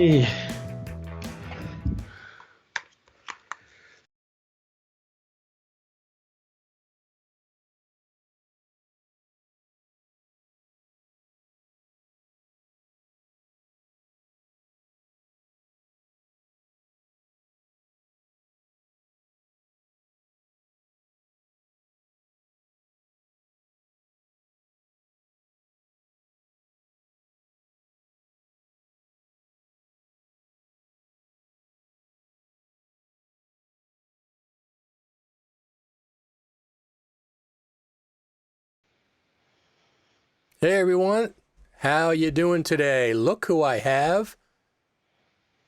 Hey. Hey everyone, how you doing today? Look who I have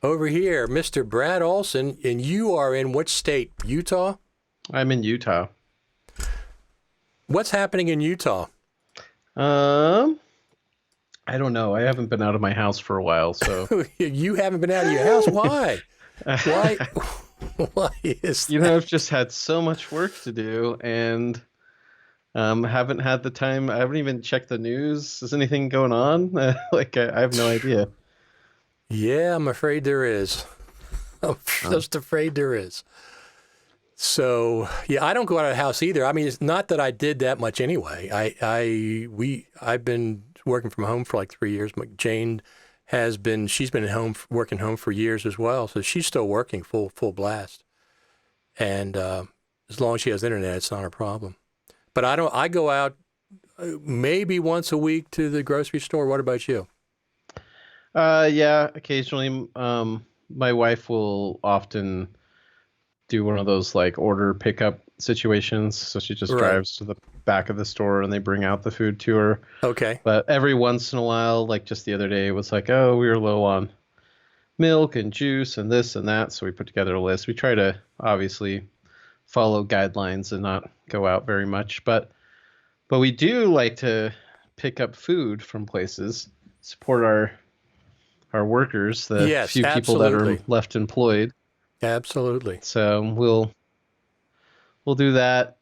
over here, Mr. Brad Olson, and you are in which state? Utah? I'm in Utah. What's happening in Utah? I don't know. I haven't been out of my house for a while, so You haven't been out of your house? Why? Why? Why is that? I've just had so much work to do and haven't had the time. I haven't even checked the news. Is anything going on? I have no idea. Yeah, I'm afraid there is. I'm just afraid there is. So, yeah, I don't go out of the house either. I mean, it's not that I did that much anyway. I've been working from home for like 3 years. Jane she's been at home, working home for years as well. So she's still working full blast. And as long as she has internet, it's not a problem. But I go out maybe once a week to the grocery store. What about you? Yeah, occasionally. My wife will often do one of those like order pickup situations. So she just drives to the back of the store and they bring out the food to her. Okay. But every once in a while, like just the other day, it was like, oh, we were low on milk and juice and this and that. So we put together a list. We try to obviously follow guidelines and not go out very much. But we do like to pick up food from places, support our workers, the Yes, few people that are absolutely. left employed. Absolutely. So we'll do that.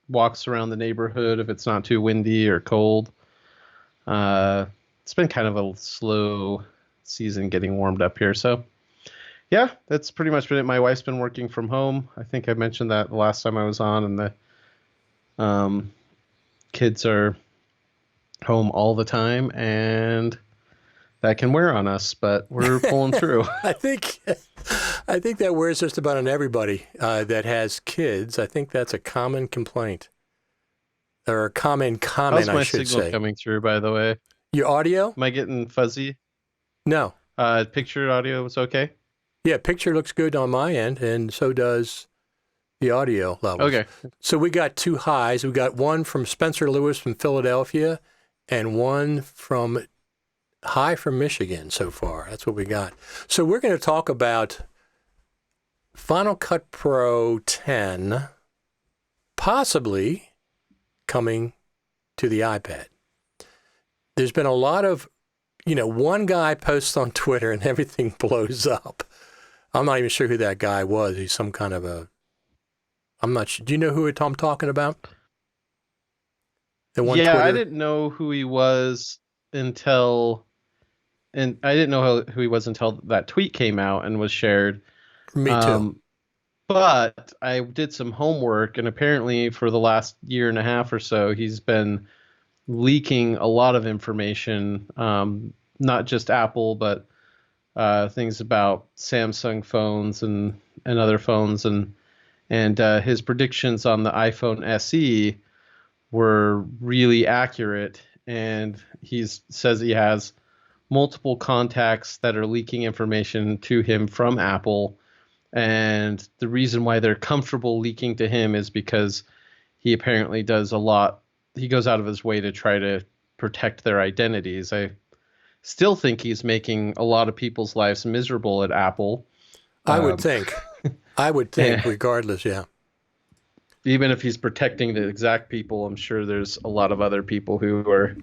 Walks around the neighborhood if it's not too windy or cold. It's been kind of a slow season getting warmed up here. So yeah, that's pretty much been it. My wife's been working from home. I think I mentioned that the last time I was on, and the kids are home all the time, and that can wear on us, but we're pulling through. I think that wears just about on everybody that has kids. I think that's a common complaint, or a common comment, How's my I should signal say. coming through, by the way? Your audio? Am I getting fuzzy? No. Picture audio was okay? Yeah, picture looks good on my end, and so does the audio levels. Okay. So we got two highs. We got one from Spencer Lewis from Philadelphia, and one from Michigan so far. That's what we got. So we're going to talk about Final Cut Pro 10 possibly coming to the iPad. There's been a lot of, one guy posts on Twitter and everything blows up. I'm not even sure who that guy was. He's some kind of I'm not sure. Do you know who I'm talking about? The one Yeah, Twitter. I didn't know who he was until that tweet came out and was shared. Me too. But I did some homework, and apparently for the last year and a half or so, he's been leaking a lot of information, not just Apple, but things about Samsung phones and other phones, and his predictions on the iPhone SE were really accurate. And he says he has multiple contacts that are leaking information to him from Apple. And the reason why they're comfortable leaking to him is because he apparently does a lot. He goes out of his way to try to protect their identities. I still think he's making a lot of people's lives miserable at Apple. I would think. Regardless, yeah. Even if he's protecting the exact people, I'm sure there's a lot of other people who are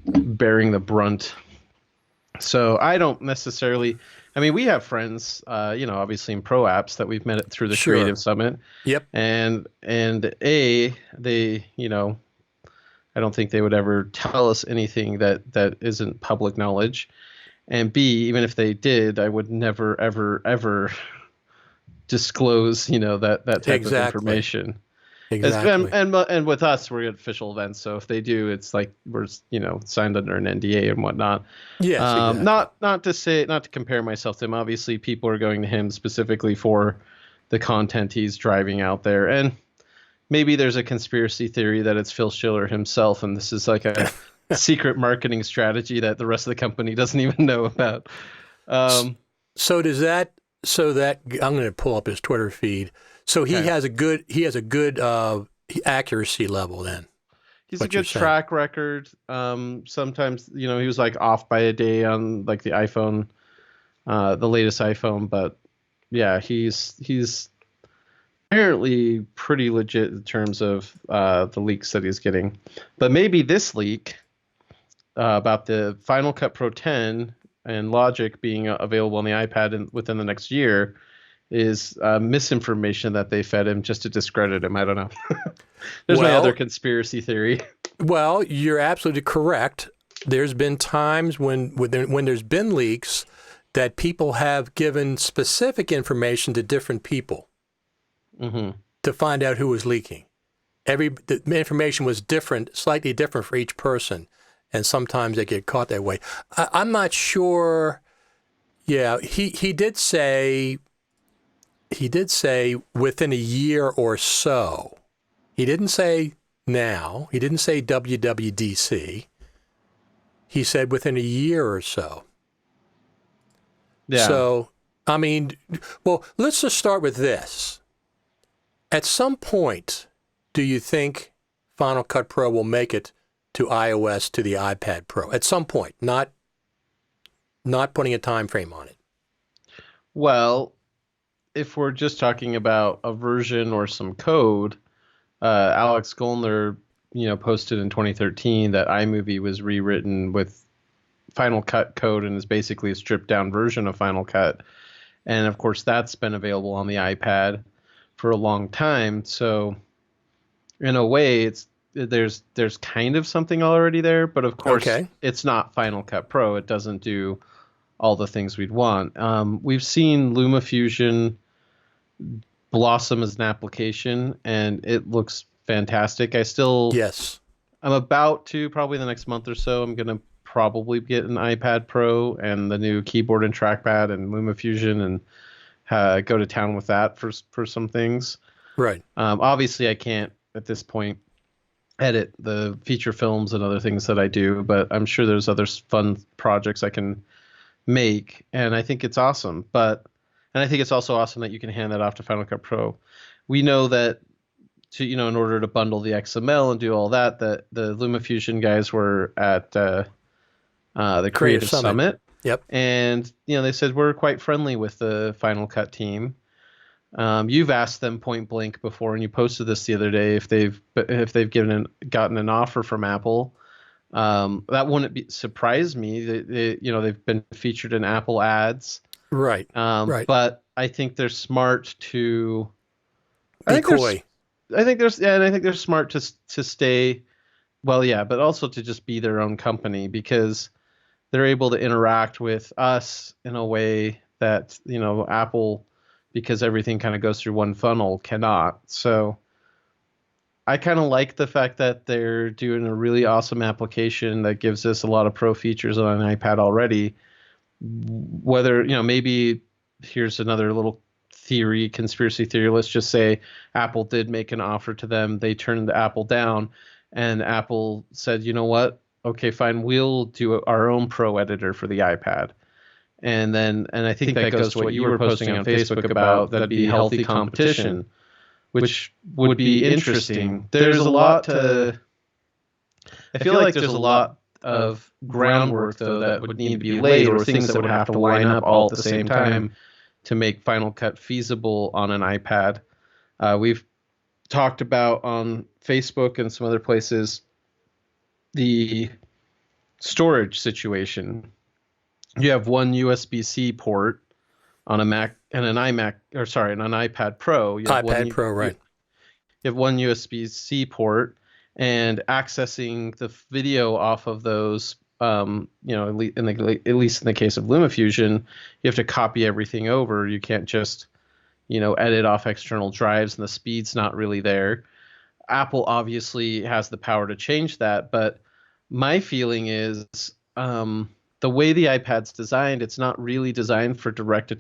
bearing the brunt. So I don't necessarily. I mean, we have friends, obviously in pro apps that we've met through the Creative Summit. Yep. And they, I don't think they would ever tell us anything that isn't public knowledge. And B, even if they did, I would never, ever, ever disclose, that type of Exactly. information. Exactly. And with us, we're at official events, so if they do, it's like we're signed under an NDA and whatnot. Yes, exactly. Not to compare myself to him. Obviously, people are going to him specifically for the content he's driving out there, and maybe there's a conspiracy theory that it's Phil Schiller himself, and this is like a secret marketing strategy that the rest of the company doesn't even know about. Um, So does that? So that I'm going to pull up his Twitter feed. So he okay. has a good accuracy level. Then He's a what you're good saying. track record. Sometimes, he was like off by a day on like the iPhone, the latest iPhone, but yeah, he's apparently pretty legit in terms of the leaks that he's getting. But maybe this leak about the Final Cut Pro 10 and Logic being available on the iPad within the next year is misinformation that they fed him just to discredit him. I don't know. There's my other Well, conspiracy theory. well, you're absolutely correct. There's been times when there's been leaks that people have given specific information to different people Mm-hmm. to find out who was leaking. The information was different, slightly different for each person, and sometimes they get caught that way. I'm not sure. Yeah, he did say within a year or so. He didn't say now. He didn't say WWDC. He said within a year or so. Yeah. So, I mean, well, let's just start with this. At some point, do you think Final Cut Pro will make it to iOS, to the iPad Pro? At some point, not putting a time frame on it. Well, if we're just talking about a version or some code, Alex Goldner, posted in 2013 that iMovie was rewritten with Final Cut code and is basically a stripped down version of Final Cut. And of course, that's been available on the iPad for a long time. So in a way, there's kind of something already there, but of course, Okay. it's not Final Cut Pro. It doesn't do all the things we'd want. We've seen LumaFusion blossom as an application, and it looks fantastic. Yes. I'm about to, probably the next month or so, I'm gonna probably get an iPad Pro and the new keyboard and trackpad and LumaFusion, and go to town with that for some things. Right. Obviously, I can't at this point edit the feature films and other things that I do, but I'm sure there's other fun projects I can make, and I think it's awesome. And I think it's also awesome that you can hand that off to Final Cut Pro. We know that in order to bundle the XML and do all that, the LumaFusion guys were at the Creative Summit. Yep. And they said we're quite friendly with the Final Cut team. You've asked them point blank before, and you posted this the other day, if they've gotten an offer from Apple. That wouldn't surprise me. They've been featured in Apple ads. Right. Right. But I think they're smart to. Be coy. I think they're smart to stay. Well, yeah, but also to just be their own company, because they're able to interact with us in a way that Apple, because everything kind of goes through one funnel, cannot. So I kind of like the fact that they're doing a really awesome application that gives us a lot of pro features on an iPad already. Whether, maybe here's another little conspiracy theory. Let's just say Apple did make an offer to them. They turned Apple down, and Apple said, you know what? Okay, fine. We'll do our own pro editor for the iPad. And I think that goes to what you were posting on Facebook about that'd be healthy competition, which would be interesting. There's a lot to. I feel like there's a lot of groundwork, though, that would need to be laid, or things that would have to line up all at the same time to make Final Cut feasible on an iPad. We've talked about on Facebook and some other places the storage situation. You have one USB-C port on a Mac and an iMac, or sorry, on an iPad Pro. You have Pro, right. You have one USB-C port, and accessing the video off of those at least in the case of LumaFusion, you have to copy everything over. You can't just, edit off external drives, and the speed's not really there. Apple obviously has the power to change that, but my feeling is the way the iPad's designed, it's not really designed for direct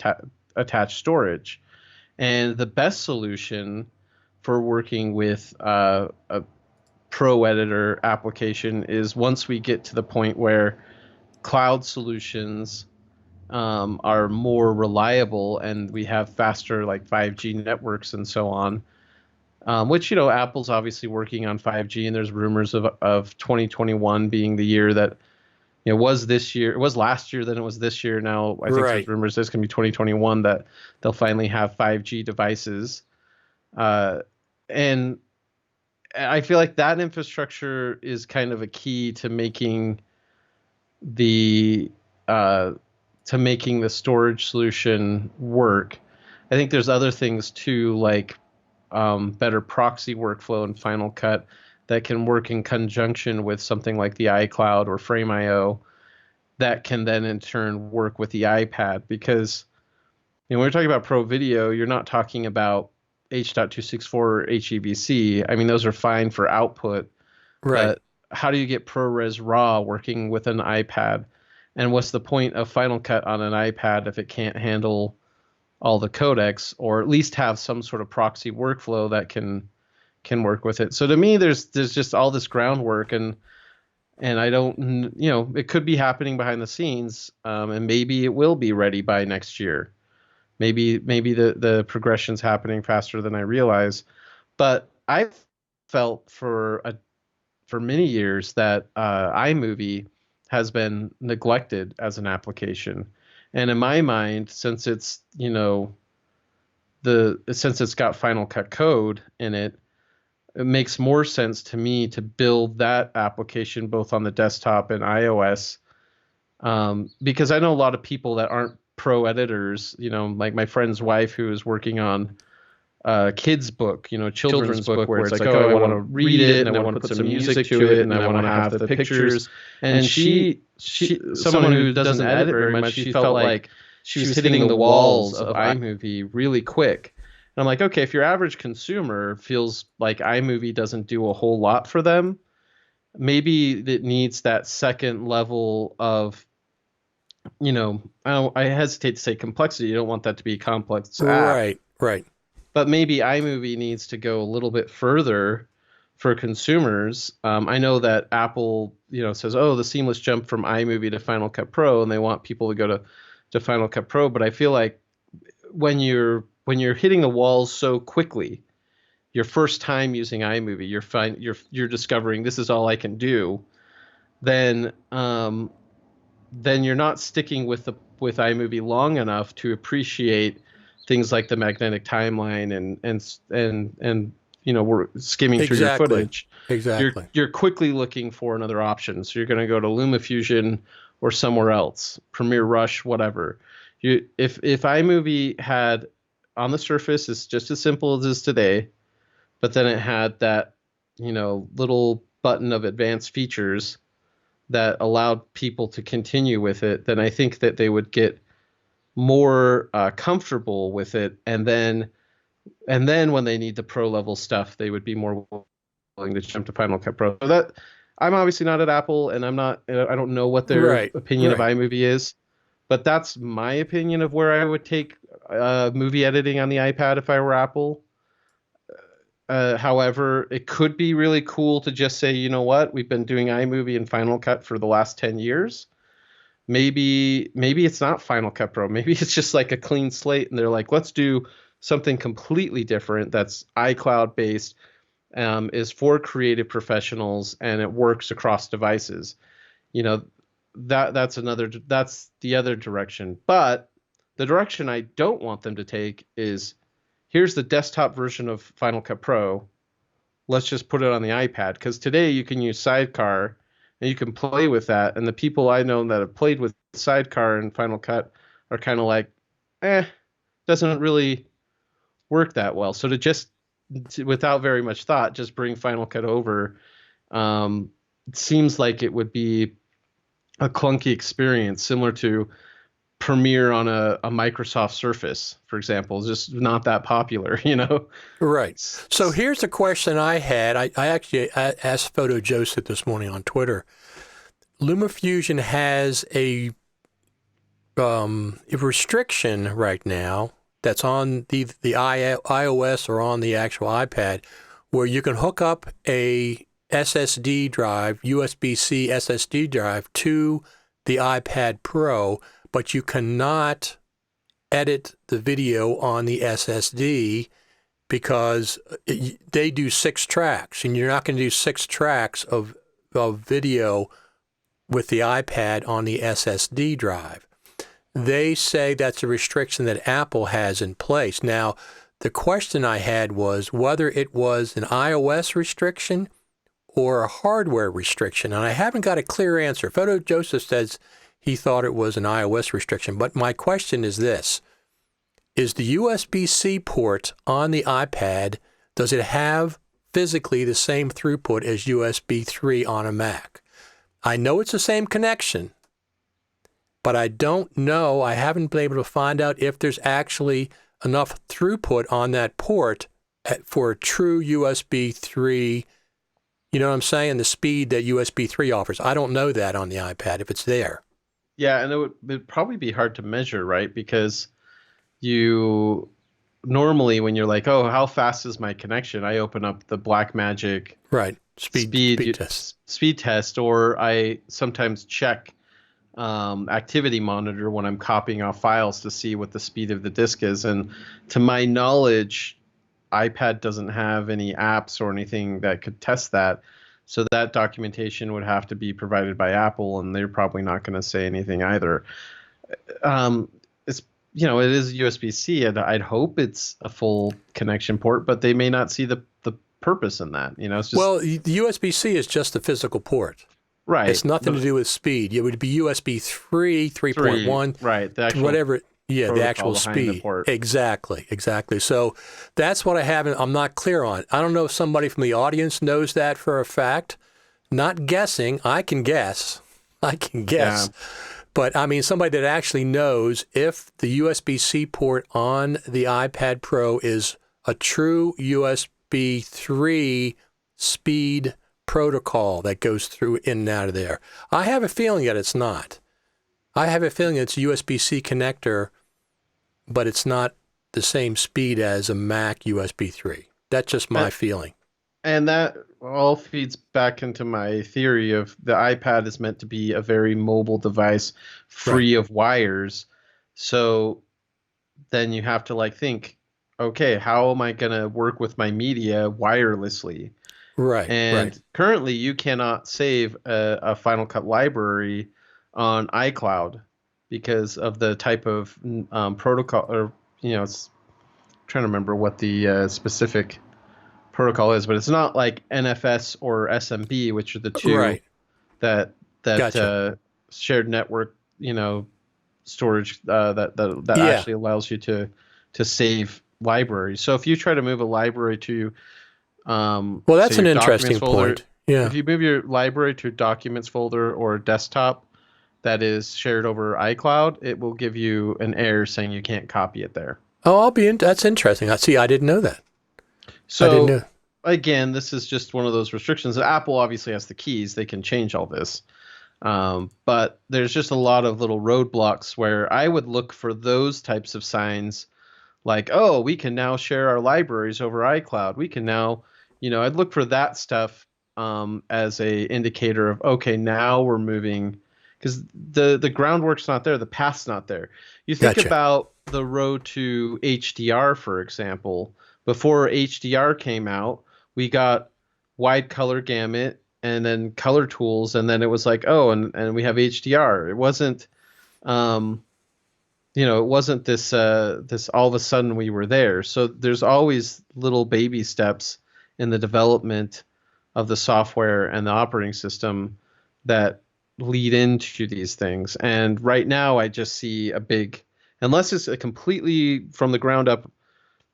attached storage. And the best solution for working with a Pro Editor application is once we get to the point where cloud solutions are more reliable and we have faster like 5G networks and so on, which, Apple's obviously working on 5G, and there's rumors of 2021 being the year that, was this year. It was last year, then it was this year. Now I think there's rumors there's going to be 2021 that they'll finally have 5G devices. And I feel like that infrastructure is kind of a key to making the storage solution work. I think there's other things too, like better proxy workflow in Final Cut that can work in conjunction with something like the iCloud or Frame.io that can then in turn work with the iPad. Because when we're talking about Pro Video, you're not talking about H.264 or HEVC. I mean, those are fine for output. Right. But how do you get ProRes RAW working with an iPad? And what's the point of Final Cut on an iPad if it can't handle all the codecs, or at least have some sort of proxy workflow that can work with it? So to me, there's just all this groundwork, and I don't, it could be happening behind the scenes, and maybe it will be ready by next year. Maybe the progression's happening faster than I realize. But I've felt for many years that iMovie has been neglected as an application. And in my mind, since it's got Final Cut Code in it, it makes more sense to me to build that application both on the desktop and iOS, because I know a lot of people that aren't pro editors. Like my friend's wife who is working on a kid's book, children's book, where it's like, oh, I want to read it and I want to put some music to it and I want to have the pictures. And she someone who doesn't edit very much, she felt like she was hitting the walls of iMovie really quick. And I'm like, okay, if your average consumer feels like iMovie doesn't do a whole lot for them, maybe it needs that second level of, I hesitate to say complexity. You don't want that to be a complex app. Right. But maybe iMovie needs to go a little bit further for consumers. I know that Apple, says, oh, the seamless jump from iMovie to Final Cut Pro, and they want people to go to Final Cut Pro. But I feel like when you're hitting the walls so quickly, your first time using iMovie, you're discovering this is all I can do. Then you're not sticking with iMovie long enough to appreciate things like the magnetic timeline and we're skimming through your footage. Exactly. You're quickly looking for another option. So you're going to go to LumaFusion or somewhere else, Premiere Rush, whatever. If iMovie had on the surface, it's just as simple as it is today, but then it had that little button of advanced features that allowed people to continue with it, then I think that they would get more comfortable with it, and then when they need the pro level stuff, they would be more willing to jump to Final Cut Pro. So that I'm obviously not at Apple, and I don't know what their opinion of iMovie is, but that's my opinion of where I would take movie editing on the iPad if I were Apple. However, it could be really cool to just say, you know what, we've been doing iMovie and Final Cut for the last 10 years. Maybe it's not Final Cut Pro. Maybe it's just like a clean slate, and they're like, let's do something completely different that's iCloud based, is for creative professionals, and it works across devices. That's the other direction. But the direction I don't want them to take is, here's the desktop version of Final Cut Pro. Let's just put it on the iPad, because today you can use Sidecar and you can play with that. And the people I know that have played with Sidecar and Final Cut are kind of like, doesn't really work that well. So without very much thought, just bring Final Cut over. It seems like it would be a clunky experience, similar to Premiere on a Microsoft Surface, for example, is just not that popular, you know? Right. So here's a question I had. I actually asked Photo Joseph this morning on Twitter. LumaFusion has a restriction right now that's on the iOS or on the actual iPad, where you can hook up a SSD drive, USB-C SSD drive, to the iPad Pro, but you cannot edit the video on the SSD because they do 6 tracks, and you're not going to do 6 tracks of video with the iPad on the SSD drive. They say that's a restriction that Apple has in place. Now, the question I had was whether it was an iOS restriction or a hardware restriction, and I haven't got a clear answer. Photo Joseph says he thought it was an iOS restriction, but my question is this. Is the USB-C port on the iPad, does it have physically the same throughput as USB 3 on a Mac? I know it's the same connection, but I don't know. I haven't been able to find out if there's actually enough throughput on that port for a true USB 3. You know what I'm saying? The speed that USB 3 offers. I don't know that on the iPad if it's there. Yeah, and it'd probably be hard to measure, right? Because you normally, when you're like, oh, how fast is my connection? I open up the Blackmagic speed test, or I sometimes check activity monitor when I'm copying off files to see what the speed of the disk is. And to my knowledge, iPad doesn't have any apps or anything that could test that. So that documentation would have to be provided by Apple, and they're probably not going to say anything either. It's, you know, it is USB-C, and I'd hope it's a full connection port, but they may not see the purpose in that. You know, it's just, well, the USB-C is just the physical port. Right. It's nothing to do with speed. It would be USB 3, 3.1, right? The actual whatever. Yeah, the actual speed. Exactly. So that's what I haven't. I'm not clear on. I don't know if somebody from the audience knows that for a fact. Not guessing. I can guess. Yeah. But I mean, somebody that actually knows if the USB-C port on the iPad Pro is a true USB 3 speed protocol that goes through in and out of there. I have a feeling that it's not. I have a feeling it's a USB-C connector, but it's not the same speed as a Mac USB 3. That's just my feeling. And that all feeds back into my theory of the iPad is meant to be a very mobile device, free of wires. So then you have to like think, okay, how am I going to work with my media wirelessly? Right. And currently you cannot save a Final Cut library on iCloud because of the type of protocol, or, you know, it's I'm trying to remember what the specific protocol is, but it's not like NFS or SMB, which are the two that Gotcha. Shared network, you know, storage that actually allows you to save libraries. So if you try to move a library to well, that's an interesting point. Yeah. If you move your library to a documents folder or a desktop that is shared over iCloud, it will give you an error saying you can't copy it there. Oh, that's interesting. I didn't know that. So again, this is just one of those restrictions. Apple obviously has the keys. They can change all this. But there's just a lot of little roadblocks where I would look for those types of signs like, oh, we can now share our libraries over iCloud. We can now, you know, I'd look for that stuff as a indicator of, okay, now we're moving, because the groundwork's not there. The path's not there. You think about the road to HDR, for example. Before HDR came out, we got wide color gamut and then color tools. And then it was like, oh, and we have HDR. It wasn't, you know, it wasn't this all of a sudden we were there. So there's always little baby steps in the development of the software and the operating system that lead into these things. And right now I just see a big, unless it's a completely from the ground up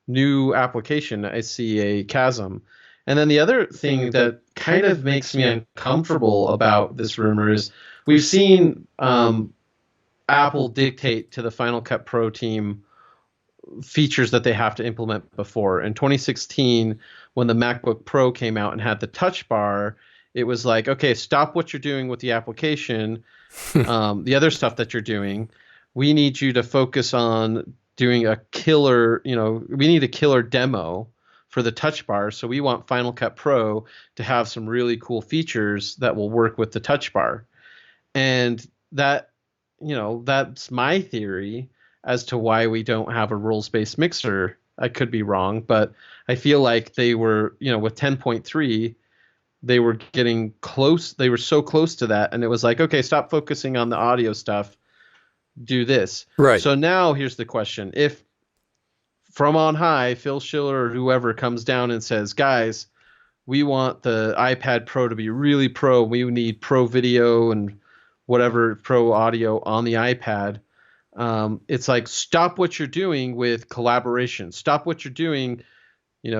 new application, I see a chasm. And then the other thing that kind of makes me uncomfortable about this rumor is we've seen Apple dictate to the Final Cut Pro team features that they have to implement before. In 2016, when the MacBook Pro came out and had the touch bar, it was like, okay, stop what you're doing with the application, the other stuff that you're doing. We need you to focus on doing a killer, we need a killer demo for the touch bar. So we want Final Cut Pro to have some really cool features that will work with the touch bar. And that, that's my theory as to why we don't have a rules-based mixer. I could be wrong, but I feel like they were, with 10.3, they were getting close. They were so close to that. And it was like, okay, stop focusing on the audio stuff. Do this. Right. So now here's the question. If from on high, Phil Schiller or whoever comes down and says, guys, we want the iPad Pro to be really pro. We need pro video and whatever pro audio on the iPad. It's like, stop what you're doing with collaboration. Stop what you're doing.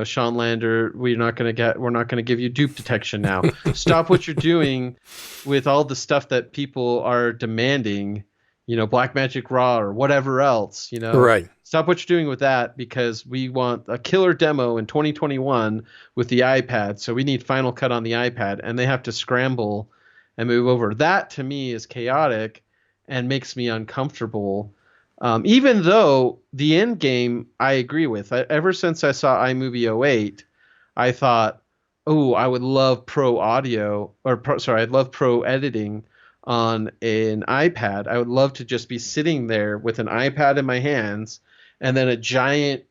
Sean Lander, we're not going to give you dupe detection now. Stop what you're doing with all the stuff that people are demanding, Blackmagic Raw or whatever else, Right. Stop what you're doing with that because we want a killer demo in 2021 with the iPad. So we need Final Cut on the iPad, and they have to scramble and move over. That to me is chaotic and makes me uncomfortable. Even though the end game I agree with. Ever since I saw iMovie 08, I thought, oh, I would love pro audio I'd love pro editing on an iPad. I would love to just be sitting there with an iPad in my hands and then a giant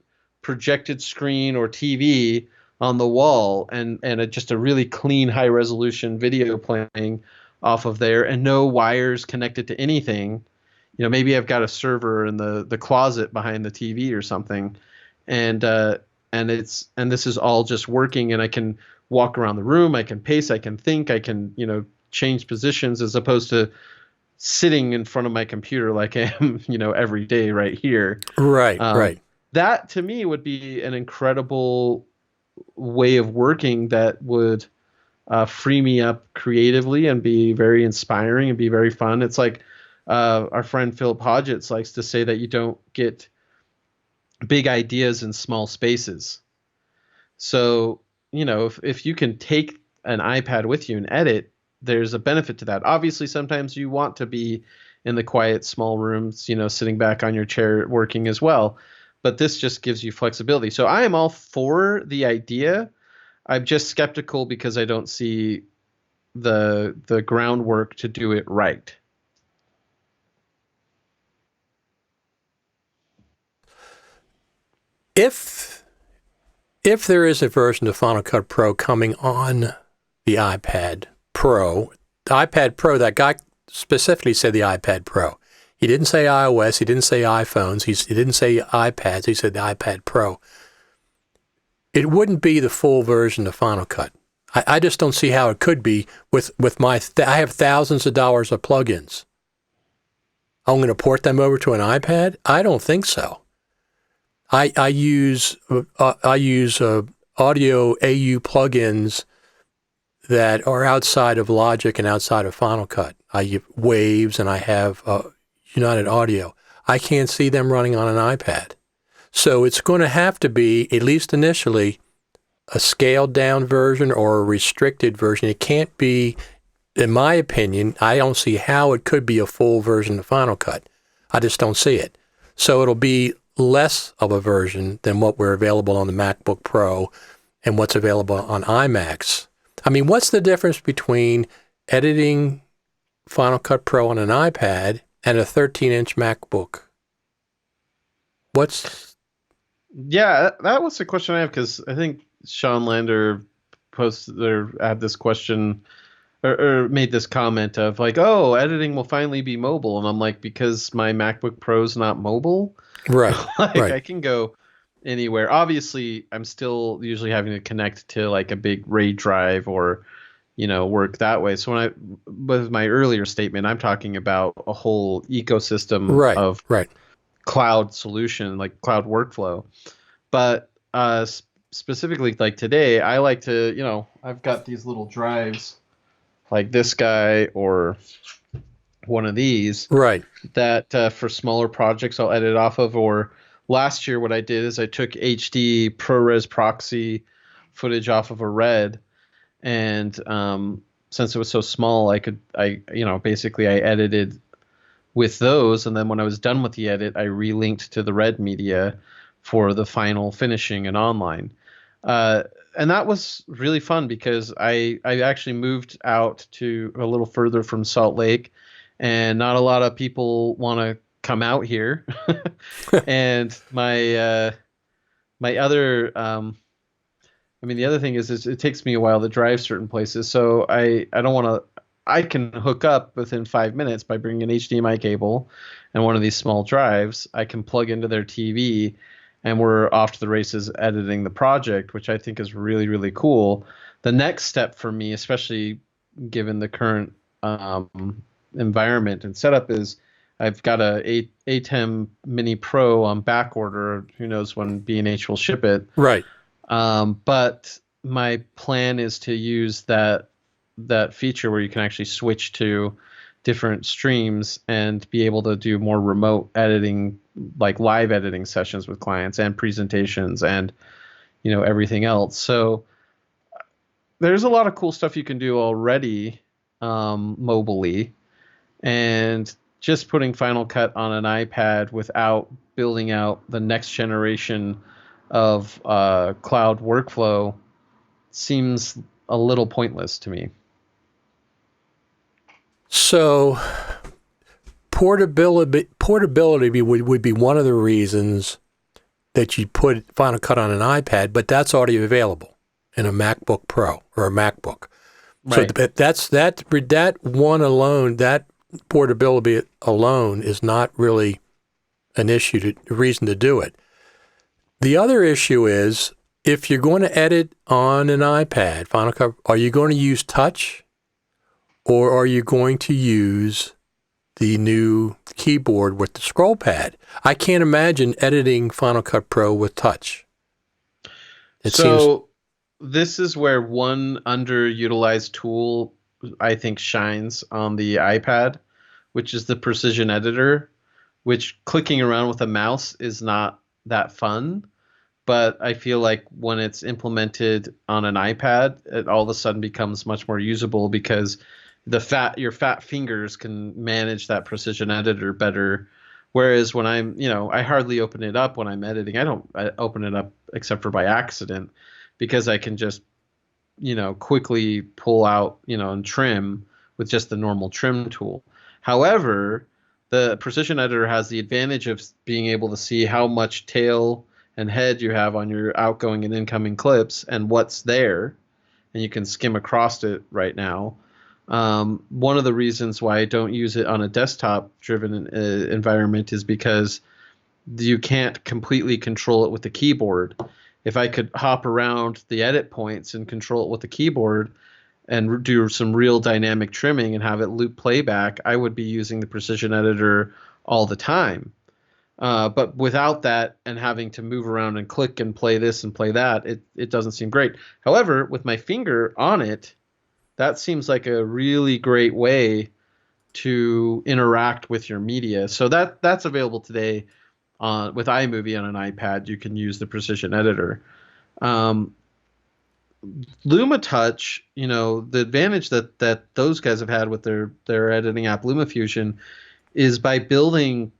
projected screen or TV on the wall and just a really clean high resolution video playing off of there and no wires connected to anything. Maybe I've got a server in the closet behind the TV or something, and this is all just working, and I can walk around the room, I can pace, I can think, I can change positions as opposed to sitting in front of my computer like I am every day right here. Right, right. That to me would be an incredible way of working that would free me up creatively and be very inspiring and be very fun. It's like our friend Philip Hodgetts likes to say that you don't get big ideas in small spaces. So, if you can take an iPad with you and edit, there's a benefit to that. Obviously, sometimes you want to be in the quiet, small rooms, sitting back on your chair working as well. But this just gives you flexibility. So I am all for the idea. I'm just skeptical because I don't see the groundwork to do it right. If there is a version of Final Cut Pro coming on the iPad Pro, that guy specifically said the iPad Pro. He didn't say iOS, he didn't say iPhones, he didn't say iPads, he said the iPad Pro. It wouldn't be the full version of Final Cut. I just don't see how it could be with I have thousands of dollars of plugins. I'm going to port them over to an iPad? I don't think so. I use audio AU plugins that are outside of Logic and outside of Final Cut. I use Waves and I have United Audio. I can't see them running on an iPad. So it's going to have to be, at least initially, a scaled down version or a restricted version. It can't be, in my opinion, I don't see how it could be a full version of Final Cut. I just don't see it. So it'll be less of a version than what were available on the MacBook Pro and what's available on iMacs. I mean, what's the difference between editing Final Cut Pro on an iPad and a 13-inch MacBook? Yeah, that was the question I have because I think Sean Lander had this question or made this comment of like, oh, editing will finally be mobile. And I'm like, because my MacBook Pro's not mobile? Right. Right. I can go anywhere. Obviously, I'm still usually having to connect to like a big RAID drive or, work that way. So with my earlier statement, I'm talking about a whole ecosystem of cloud solution, like cloud workflow. But specifically like today, I like to, I've got these little drives like this guy or one of these Right. that for smaller projects I'll edit off of. Or last year, what I did is I took HD ProRes proxy footage off of a Red, and since it was so small, basically I edited with those, and then when I was done with the edit, I relinked to the Red media for the final finishing and online. And that was really fun because I actually moved out to a little further from Salt Lake, and not a lot of people want to come out here. And my other the other thing is it takes me a while to drive certain places, so I don't want to. I can hook up within 5 minutes by bringing an HDMI cable and one of these small drives. I can plug into their TV, and we're off to the races editing the project, which I think is really, really cool. The next step for me, especially given the current environment and setup, is I've got a ATEM Mini Pro on back order. Who knows when B&H will ship it? Right. But my plan is to use that feature where you can actually switch to different streams and be able to do more remote editing, like live editing sessions with clients and presentations and everything else. So there's a lot of cool stuff you can do already mobily, and just putting Final Cut on an iPad without building out the next generation of cloud workflow seems a little pointless to me. So portability would be one of the reasons that you put Final Cut on an iPad, but that's already available in a MacBook Pro or a MacBook. Right. So that one alone, that portability alone is not really an issue, a reason to do it. The other issue is if you're going to edit on an iPad, Final Cut, are you going to use touch? Or are you going to use the new keyboard with the scroll pad? I can't imagine editing Final Cut Pro with touch. This is where one underutilized tool I think shines on the iPad, which is the precision editor, which clicking around with a mouse is not that fun. But I feel like when it's implemented on an iPad, it all of a sudden becomes much more usable because your fat fingers can manage that precision editor better. Whereas when I hardly open it up when I'm editing. I don't open it up except for by accident, because I can just, quickly pull out, and trim with just the normal trim tool. However, the precision editor has the advantage of being able to see how much tail and head you have on your outgoing and incoming clips and what's there, and you can skim across it right now. One of the reasons why I don't use it on a desktop-driven environment is because you can't completely control it with the keyboard. If I could hop around the edit points and control it with the keyboard and do some real dynamic trimming and have it loop playback, I would be using the precision editor all the time. But without that and having to move around and click and play this and play that, it doesn't seem great. However, with my finger on it, that seems like a really great way to interact with your media. So that's available today with iMovie on an iPad. You can use the precision editor. LumaTouch, the advantage that those guys have had with their editing app LumaFusion is by building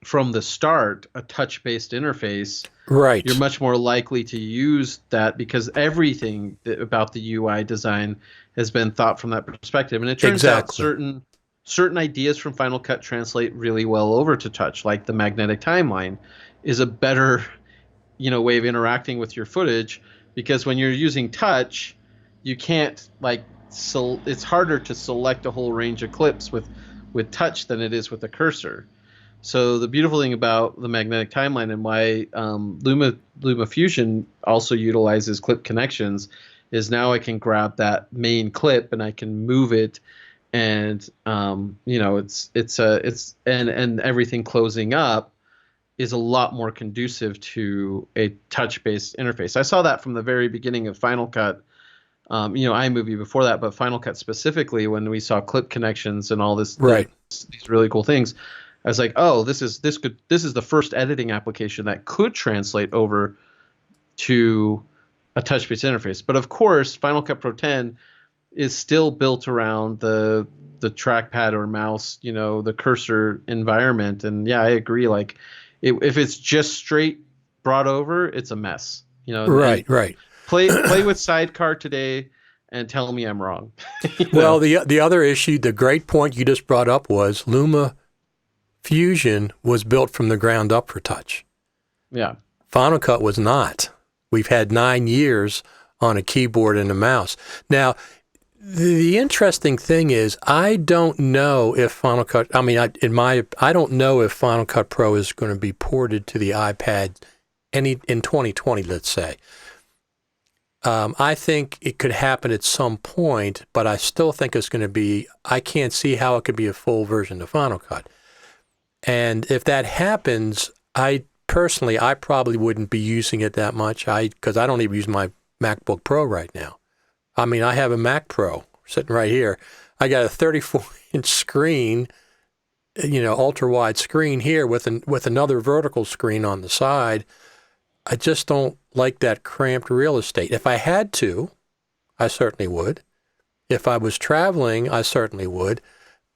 from the start a touch-based interface. Right. You're much more likely to use that because everything about the UI design has been thought from that perspective. And it turns out certain ideas from Final Cut translate really well over to touch, like the magnetic timeline is a better, way of interacting with your footage, because when you're using touch, you can't it's harder to select a whole range of clips with touch than it is with a cursor. So the beautiful thing about the magnetic timeline and why LumaFusion also utilizes clip connections is now I can grab that main clip and I can move it, and and everything closing up is a lot more conducive to a touch-based interface. I saw that from the very beginning of Final Cut. iMovie before that, but Final Cut specifically, when we saw clip connections and all this, Right. these really cool things, I was like, oh, this is the first editing application that could translate over to a touch-based interface. But of course, Final Cut Pro 10 is still built around the trackpad or mouse, the cursor environment. And yeah, I agree. Like, if it's just straight brought over, it's a mess. Right. Play with Sidecar today and tell me I'm wrong. Well, the other issue, the great point you just brought up was Luma Fusion was built from the ground up for touch. Yeah. Final Cut was not. We've had 9 years on a keyboard and a mouse. Now, the interesting thing is, I don't know if Final Cut, I don't know if Final Cut Pro is going to be ported to the iPad in 2020, let's say. I think it could happen at some point, but I still think it's going to be, I can't see how it could be a full version of Final Cut. And if that happens, I probably wouldn't be using it that much because I don't even use my MacBook Pro right now. I mean, I have a Mac Pro sitting right here. I got a 34-inch screen, ultra-wide screen here with another vertical screen on the side. I just don't like that cramped real estate. If I had to, I certainly would. If I was traveling, I certainly would.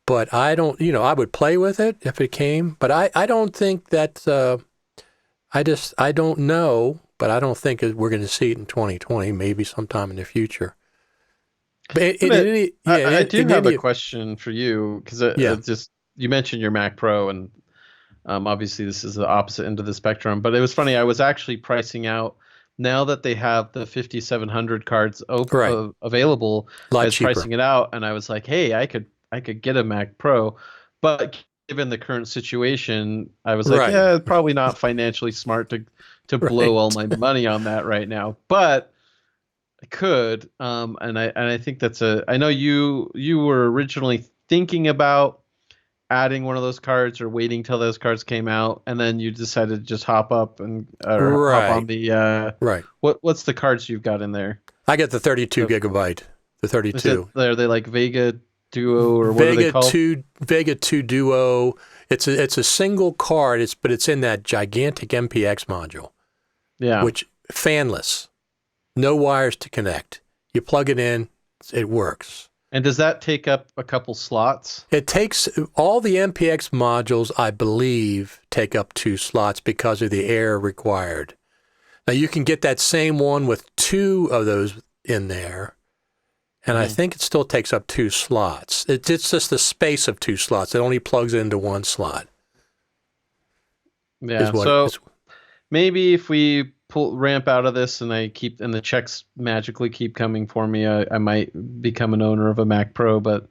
But I don't, I would play with it if it came. But I don't think that, I don't know, but I don't think we're going to see it in 2020, maybe sometime in the future. But I do have a question for you, because you mentioned your Mac Pro, and obviously this is the opposite end of the spectrum. But it was funny, I was actually pricing out, now that they have the 5700 cards available, I was pricing it out, and I was like, hey, I could get a Mac Pro, but given the current situation, I was like, yeah, probably not financially smart to blow all my money on that right now. But I could, and I think I know you were originally thinking about adding one of those cards or waiting till those cards came out, and then you decided to just hop up and hop on the what's the cards you've got in there? I got the 32 gigabyte, the 32. Are they like Vega Duo or what are they called? Vega 2 Duo. It's a single card, but it's in that gigantic MPX module. Yeah. Which fanless. No wires to connect. You plug it in, it works. And does that take up a couple slots? It takes, all the MPX modules, I believe, take up 2 slots because of the air required. Now, you can get that same one with 2 of those in there, and I think it still takes up 2 slots. It's just the space of 2 slots. It only plugs into 1 slot. Yeah, so maybe if we ramp out of this and the checks magically keep coming for me, I might become an owner of a Mac Pro. But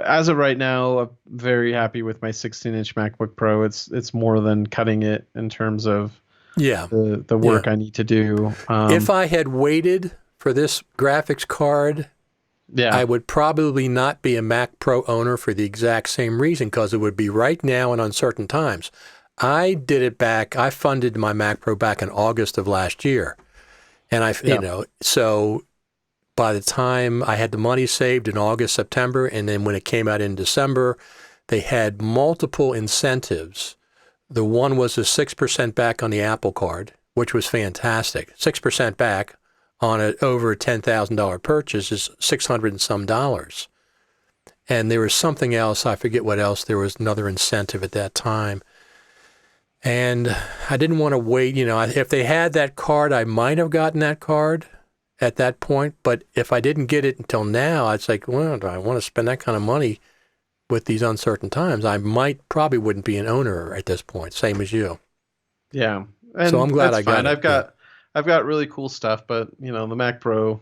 as of right now, I'm very happy with my 16-inch MacBook Pro. It's more than cutting it in terms of the work I need to do. If I had waited for this graphics card, I would probably not be a Mac Pro owner for the exact same reason, because it would be right now and uncertain times. I funded my Mac Pro back in August of last year. And so by the time I had the money saved in August, September, and then when it came out in December, they had multiple incentives. The one was a 6% back on the Apple Card, which was fantastic. 6% back on an over $10,000 purchase is $600 and some dollars. And there was something else, I forget what else, there was another incentive at that time. And I didn't want to wait, if they had that card, I might have gotten that card at that point. But if I didn't get it until now, it's like, well, do I want to spend that kind of money with these uncertain times? I probably wouldn't be an owner at this point, same as you. Yeah. And so I'm glad I got it. I've got really cool stuff, but the Mac Pro,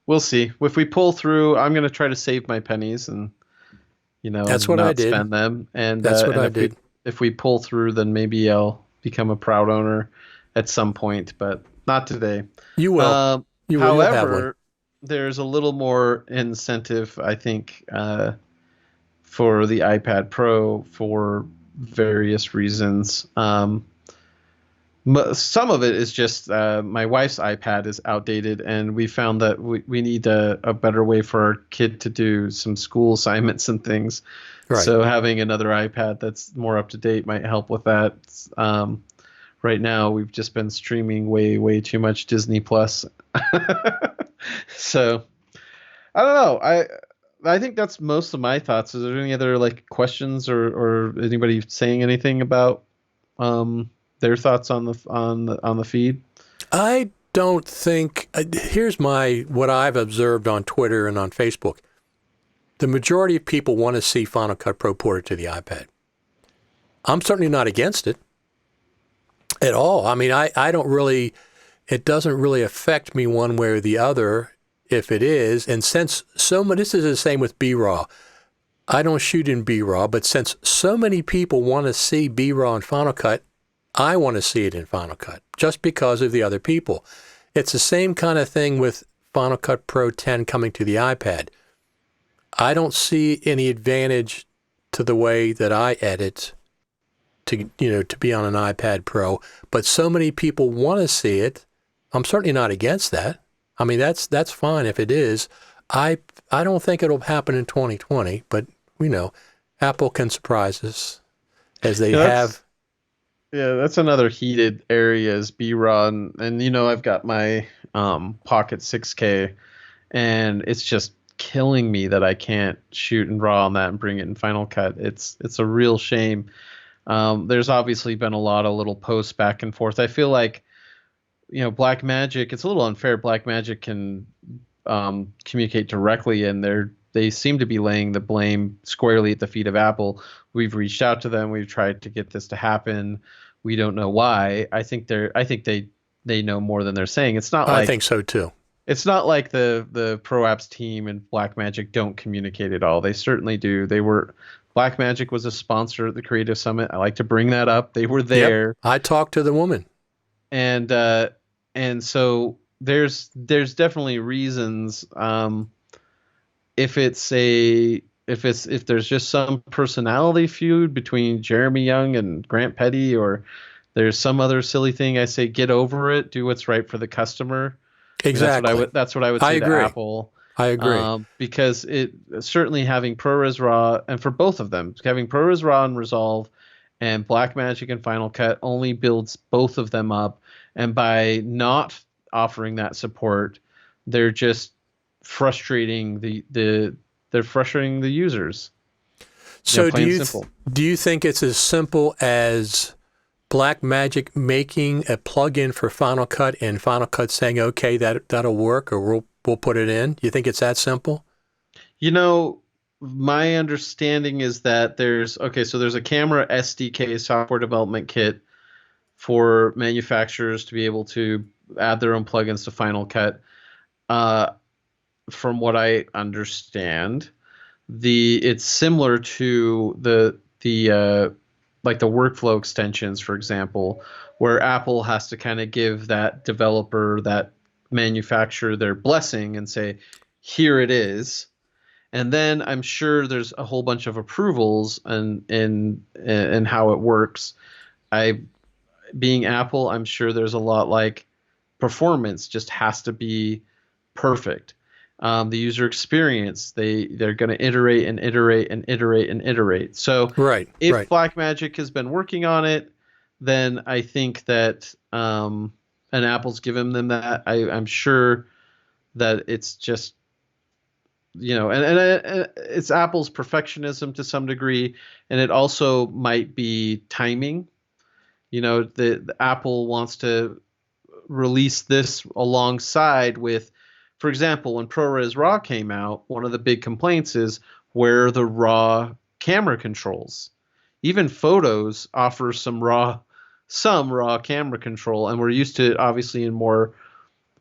we'll see. If we pull through, I'm going to try to save my pennies and, that's what I did. Spend them. And that's what I did. If we pull through, then maybe I'll become a proud owner at some point, but not today. You will. However, there's a little more incentive, I think, for the iPad Pro for various reasons. Some of it is just my wife's iPad is outdated, and we found that we need a better way for our kid to do some school assignments and things. Right. So having another iPad that's more up to date might help with that. Right now, we've just been streaming way too much Disney Plus. So I don't know. I think that's most of my thoughts. Is there any other like questions or anybody saying anything about their thoughts on the feed? I don't think. Here's what I've observed on Twitter and on Facebook. The majority of people want to see Final Cut Pro ported to the iPad. I'm certainly not against it at all. I mean, I don't really. It doesn't really affect me one way or the other if it is. And since this is the same with B-RAW. I don't shoot in B-RAW, but since so many people want to see B-RAW in Final Cut, I want to see it in Final Cut just because of the other people. It's the same kind of thing with Final Cut Pro 10 coming to the iPad. I don't see any advantage to the way that I edit to be on an iPad Pro, but so many people want to see it. I'm certainly not against that. I mean, that's fine if it is. I don't think it'll happen in 2020, but Apple can surprise us as they have. Yeah, that's another heated area is B-RAW, and I've got my Pocket 6K, and it's just killing me that I can't shoot in RAW on that and bring it in Final Cut. It's a real shame. There's obviously been a lot of little posts back and forth. I feel like Blackmagic, it's a little unfair. Blackmagic can communicate directly, and they seem to be laying the blame squarely at the feet of Apple. We've reached out to them. We've tried to get this to happen. We don't know why. I think they know more than they're saying. It's not like, I think so too. It's not like the Pro Apps team and Blackmagic don't communicate at all. They certainly do. Blackmagic was a sponsor at the Creative Summit. I like to bring that up. They were there. Yep. I talked to the woman. And so there's definitely reasons if there's just some personality feud between Jeremy Young and Grant Petty, or there's some other silly thing, I say get over it, do what's right for the customer. Exactly. That's what I would say to Apple. I agree. Because it certainly having ProRes RAW, and for both of them, having ProRes RAW and Resolve and Blackmagic and Final Cut only builds both of them up. And by not offering that support, they're just frustrating they're frustrating the users. So do you think it's as simple as Blackmagic making a plugin for Final Cut and Final Cut saying, okay, that'll work, or we'll put it in? Do you think it's that simple? My understanding is that there's a camera SDK, software development kit, for manufacturers to be able to add their own plugins to Final Cut. From what I understand, it's similar to the like the workflow extensions, for example, where Apple has to kind of give that developer, that manufacturer, their blessing and say, here it is. And then I'm sure there's a whole bunch of approvals and how it works. Being Apple, I'm sure there's a lot like performance just has to be perfect. The user experience, they're going to iterate and iterate and iterate and iterate. So if Blackmagic has been working on it, then I think that and Apple's given them that. I'm sure that it's just and it's Apple's perfectionism to some degree, and it also might be timing. The Apple wants to release this alongside with, for example, when ProRes RAW came out, one of the big complaints is where are the RAW camera controls? Even Photos offers some raw camera control, and we're used to, obviously, in more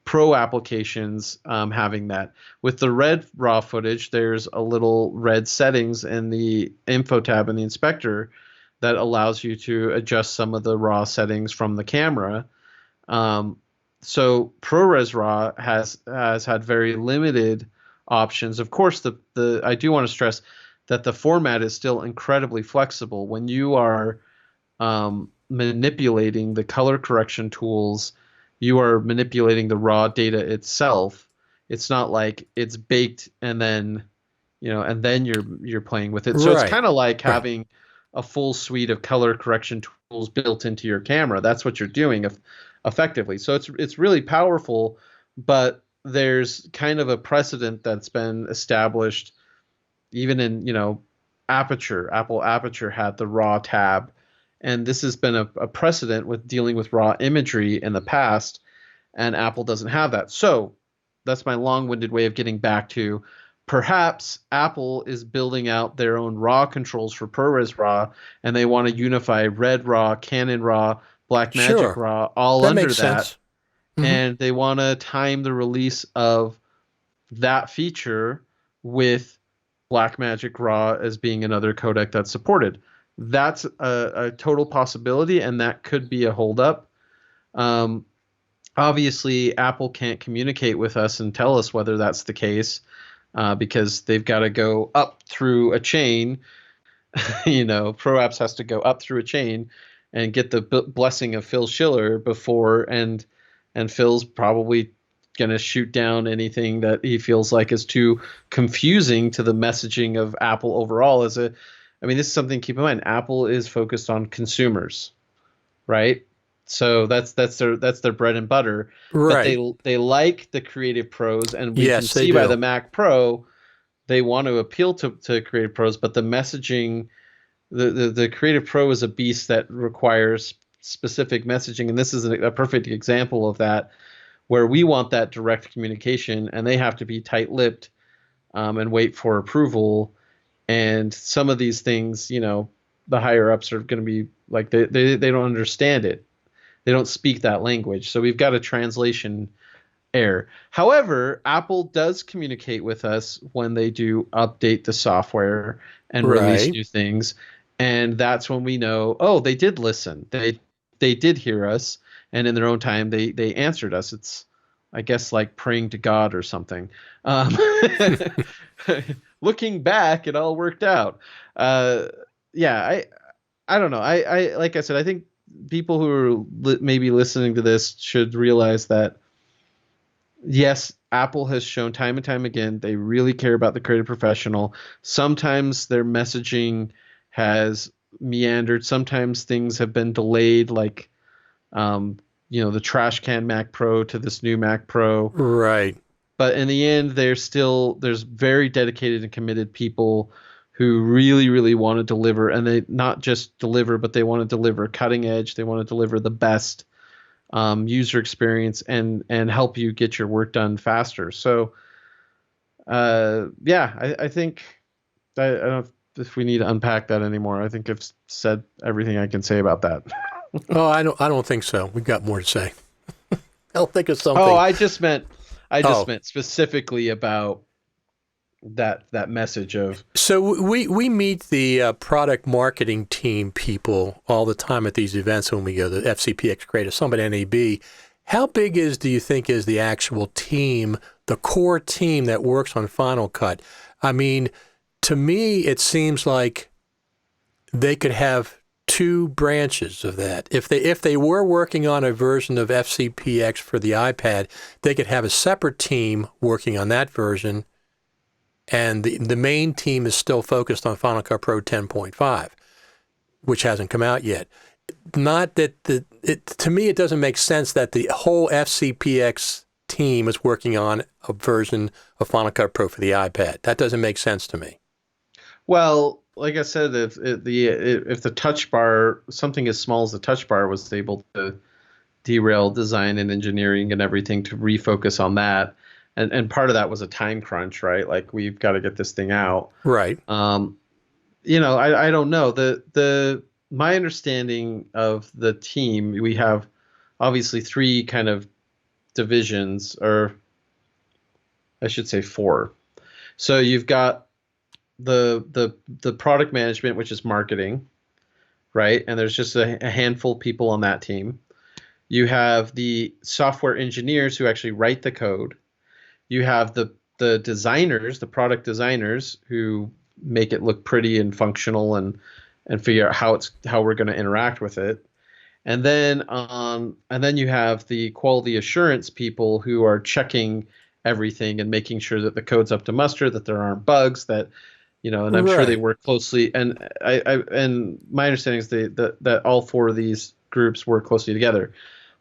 pro applications having that. With the red RAW footage, there's a little red settings in the info tab in the inspector that allows you to adjust some of the RAW settings from the camera. So ProRes RAW has had very limited options. Of course, I do want to stress that the format is still incredibly flexible. When you are manipulating the color correction tools. You are manipulating the raw data itself. It's not like it's baked and then, and then you're playing with it. So it's Right. kind of like Right. having a full suite of color correction tools built into your camera. That's what you're doing effectively. So it's really powerful, but there's kind of a precedent that's been established even in, Aperture. Apple Aperture had the raw tab, and this has been a precedent with dealing with raw imagery in the past, and Apple doesn't have that. So that's my long-winded way of getting back to perhaps Apple is building out their own RAW controls for ProRes RAW, and they want to unify Red RAW, Canon RAW, Blackmagic Sure. RAW all That under makes that, sense. Hmm. and they want to time the release of that feature with Blackmagic RAW as being another codec that's supported. That's a total possibility, and that could be a holdup. Um, Obviously, Apple can't communicate with us and tell us whether that's the case because they've got to go up through a chain. ProApps has to go up through a chain and get the blessing of Phil Schiller before, and Phil's probably going to shoot down anything that he feels like is too confusing to the messaging of Apple overall. This is something to keep in mind. Apple is focused on consumers, right? So that's their bread and butter. But Right. they like the creative pros, and we can Yes, they see by do. the Mac Pro they want to appeal to creative pros, but the messaging, the creative pro is a beast that requires specific messaging, and this is a perfect example of that, where we want that direct communication, and they have to be tight-lipped and wait for approval. And some of these things, the higher ups are going to be like they don't understand it. They don't speak that language. So we've got a translation error. However, Apple does communicate with us when they do update the software and release Right. new things. And that's when we know, oh, they did listen. They did hear us, and in their own time they answered us. It's, I guess, like praying to God or something. Um, Looking back, it all worked out. Uh, yeah, I don't know. I like I said, I think people who are maybe listening to this should realize that yes, Apple has shown time and time again they really care about the creative professional. Sometimes their messaging has meandered. Sometimes things have been delayed, like the trash can Mac Pro to this new Mac Pro. Right. But in the end, there's very dedicated and committed people who really, really want to deliver, and they not just deliver, but they want to deliver cutting edge. They want to deliver the best user experience and help you get your work done faster. So, I think I don't know if we need to unpack that anymore. I think I've said everything I can say about that. Oh, I don't think so. We've got more to say. I'll think of Oh, something. I just meant specifically about that message of. So we meet the product marketing team people all the time at these events when we go to FCPX Creative Summit NAB. How big do you think is the actual team, the core team that works on Final Cut? I mean, to me, it seems like they could have two branches of that. If they were working on a version of FCPX for the iPad, they could have a separate team working on that version, and the main team is still focused on Final Cut Pro 10.5, which hasn't come out yet. Not that to me, it doesn't make sense that the whole FCPX team is working on a version of Final Cut Pro for the iPad. That doesn't make sense to me. Well, like I said, if the touch bar, something as small as the touch bar, was able to derail design and engineering and everything to refocus on that, and part of that was a time crunch, right? Like, we've got to get this thing out. Right. I don't know. My understanding of the team, we have obviously three kind of divisions, or I should say four. So you've got the product management, which is marketing, right? And there's just a handful of people on that team. You have the software engineers who actually write the code. You have the designers, the product designers, who make it look pretty and functional and figure out how we're going to interact with it. And then you have the quality assurance people who are checking everything and making sure that the code's up to muster, that there aren't bugs, that and I'm sure they Right. work closely. And and my understanding is that all four of these groups work closely together.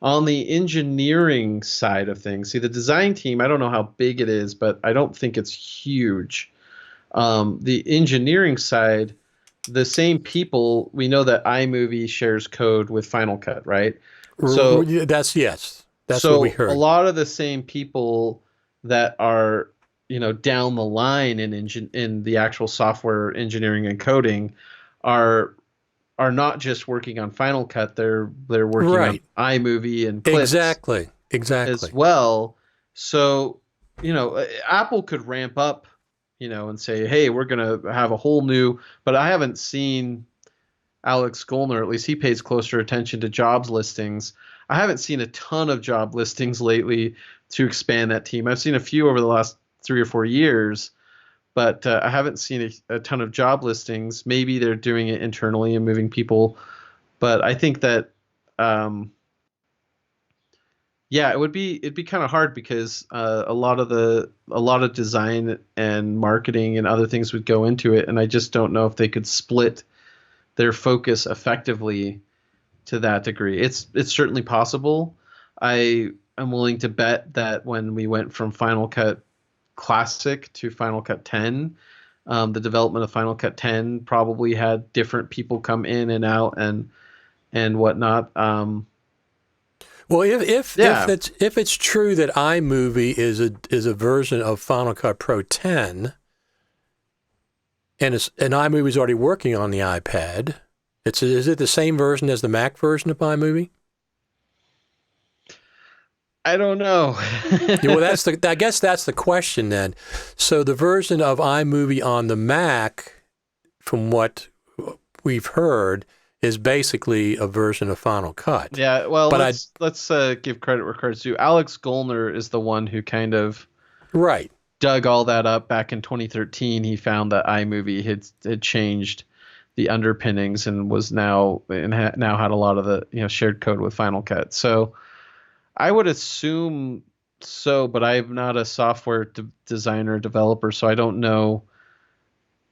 On the engineering side of things, see the design team, I don't know how big it is, but I don't think it's huge. The engineering side, the same people, we know that iMovie shares code with Final Cut, right? So Yes. That's what we so a heard. lot of the same people that are, down the line in the actual software engineering and coding are not just working on Final Cut, they're working on Right. iMovie and clips Exactly. as Exactly. well. So, Apple could ramp up, and say, hey, we're going to have a whole new, but I haven't seen Alex Gollner, at least he pays closer attention to jobs listings. I haven't seen a ton of job listings lately to expand that team. I've seen a few over the last 3 or 4 years, but I haven't seen a ton of job listings. Maybe they're doing it internally and moving people, but I think that yeah, it'd be kind of hard because a lot of design and marketing and other things would go into it, and I just don't know if they could split their focus effectively to that degree. It's certainly possible. I am willing to bet that when we went from Final Cut Classic to Final Cut 10, the development of Final Cut 10 probably had different people come in and out and whatnot. Well, if Yeah, it's true that iMovie is a version of Final Cut Pro 10, and iMovie is already working on the iPad, is it the same version as the Mac version of iMovie? I don't know. Yeah, well, I guess that's the question then. So the version of iMovie on the Mac, from what we've heard, is basically a version of Final Cut. Yeah, well, But let's give credit where credit's due. Alex Gollner is the one who kind of right. dug all that up back in 2013. He found that iMovie had changed the underpinnings and was now had a lot of the shared code with Final Cut. So I would assume so, but I'm not a software designer developer, so I don't know.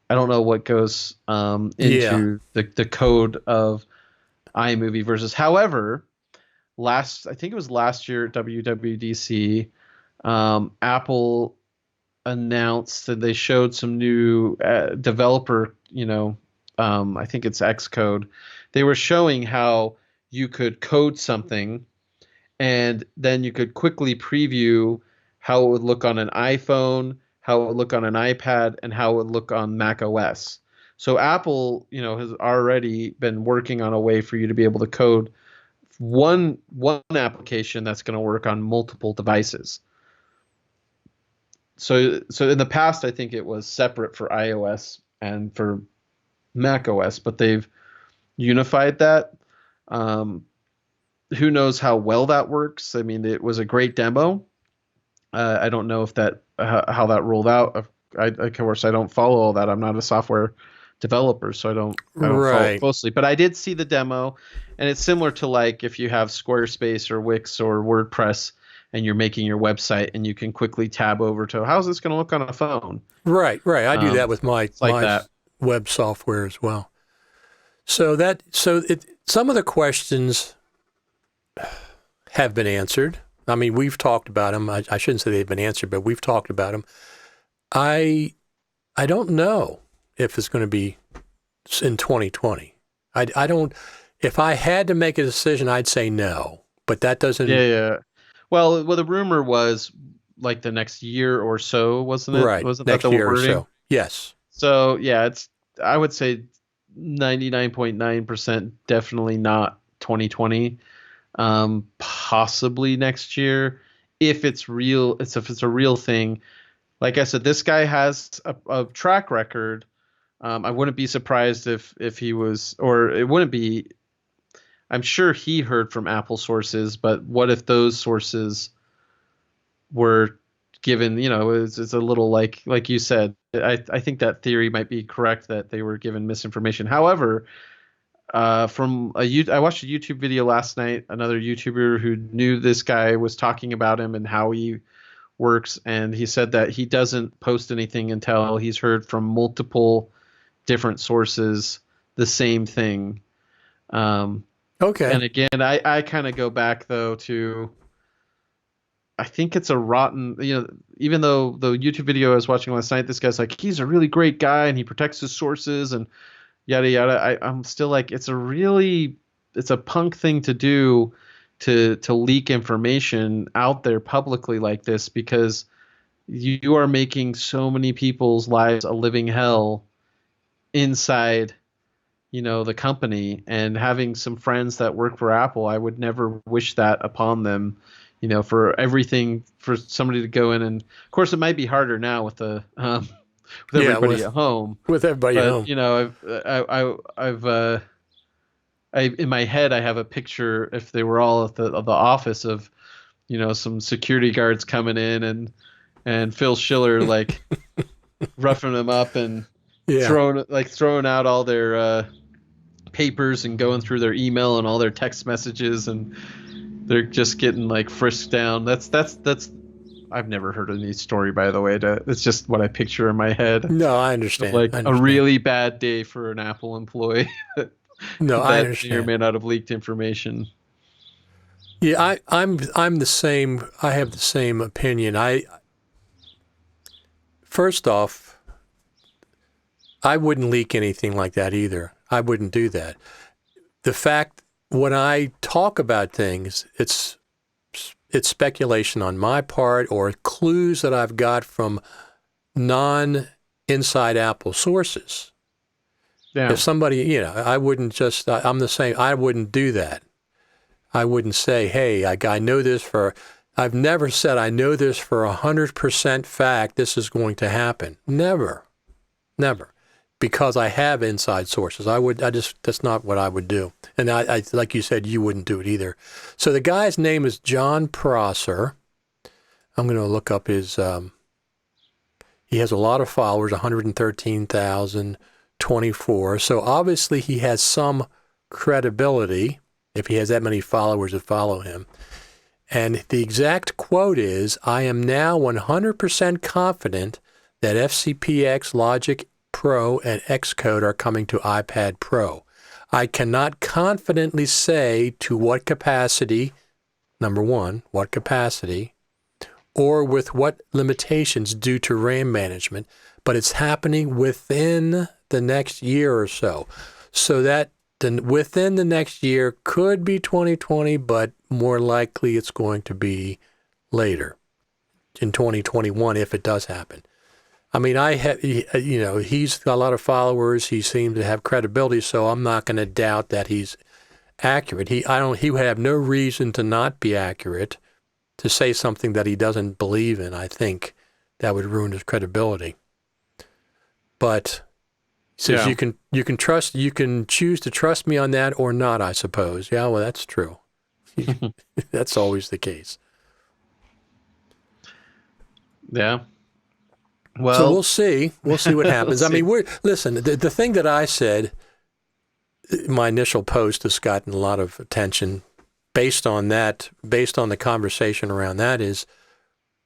I don't know what goes Yeah. into the code of iMovie versus. However, I think it was last year at WWDC, Apple announced that they showed some new developer, I think it's Xcode. They were showing how you could code something and then you could quickly preview how it would look on an iPhone, how it would look on an iPad, and how it would look on Mac OS. So Apple, has already been working on a way for you to be able to code one application that's going to work on multiple devices. So in the past, I think it was separate for iOS and for Mac OS, but they've unified that. Who knows how well that works? I mean, it was a great demo. I don't know if that how that rolled out. Of course, I don't follow all that. I'm not a software developer, so I don't follow it Right. closely. But I did see the demo, and it's similar to like if you have Squarespace or Wix or WordPress, and you're making your website, and you can quickly tab over to how's this going to look on a phone. Right. I do that with It's like my that. web software as well. Some of the questions have been answered. I mean, we've talked about them. I shouldn't say they've been answered, but we've talked about them. I don't know if it's going to be in 2020. I don't. If I had to make a decision, I'd say no. But that doesn't. Yeah. Well, the rumor was like the next year or so, wasn't it? Right. Wasn't that Next the year or wording? so. Yes. So yeah, I would say 99.9% definitely not 2020. Possibly next year if it's real. If it's a real thing. Like I said, this guy has a track record. I wouldn't be surprised if he was, or it wouldn't be. I'm sure he heard from Apple sources, but what if those sources were given, it's a little like you said. I think that theory might be correct that they were given misinformation. However, I watched a YouTube video last night. Another YouTuber who knew this guy was talking about him and how he works, and he said that he doesn't post anything until he's heard from multiple different sources the same thing. Okay. And again, I kind of go back though to, I think it's a rotten, even though the YouTube video I was watching last night, this guy's like, he's a really great guy and he protects his sources and yada yada. I'm still like, it's a punk thing to do, to leak information out there publicly like this, because you are making so many people's lives a living hell inside the company. And having some friends that work for Apple, I would never wish that upon them, for everything, for somebody to go in. And of course it might be harder now with the with everybody at home. With everybody at home. I've in my head, I have a picture, if they were all at the office, of some security guards coming in and Phil Schiller like roughing them up and throwing out all their papers and going through their email and all their text messages, and they're just getting like frisked down. That's I've never heard any story, by the way. It's just what I picture in my head. No, I understand. Like a really bad day for an Apple employee. No, I understand. May or may not have leaked information. Yeah, I'm the same. I have the same opinion. First off, I wouldn't leak anything like that either. I wouldn't do that. The fact, when I talk about things, it's speculation on my part or clues that I've got from non-inside Apple sources. Yeah. If somebody, I wouldn't just, I'm the same, I wouldn't do that. I wouldn't say, hey, I know this I've never said I know this for 100% fact this is going to happen. Never. Because I have inside sources. That's not what I would do. And I like you said, you wouldn't do it either. So the guy's name is John Prosser. I'm going to look up his, he has a lot of followers, 113,024. So obviously he has some credibility if he has that many followers that follow him. And the exact quote is, I am now 100% confident that FCPX, Logic Pro, and Xcode are coming to iPad Pro. I cannot confidently say to what capacity, number one, what capacity, or with what limitations due to RAM management, but it's happening within the next year or so. So that within the next year could be 2020, but more likely it's going to be later in 2021 if it does happen. I mean, he's got a lot of followers. He seems to have credibility, so I'm not going to doubt that he's accurate. He would have no reason to not be accurate, to say something that he doesn't believe in. I think that would ruin his credibility. But says you can choose to trust me on that or not, I suppose. Yeah, well, that's true. That's always the case. Yeah. Well, so we'll see. We'll see what happens. I mean, listen, the thing that I said, my initial post has gotten a lot of attention based on the conversation around that is,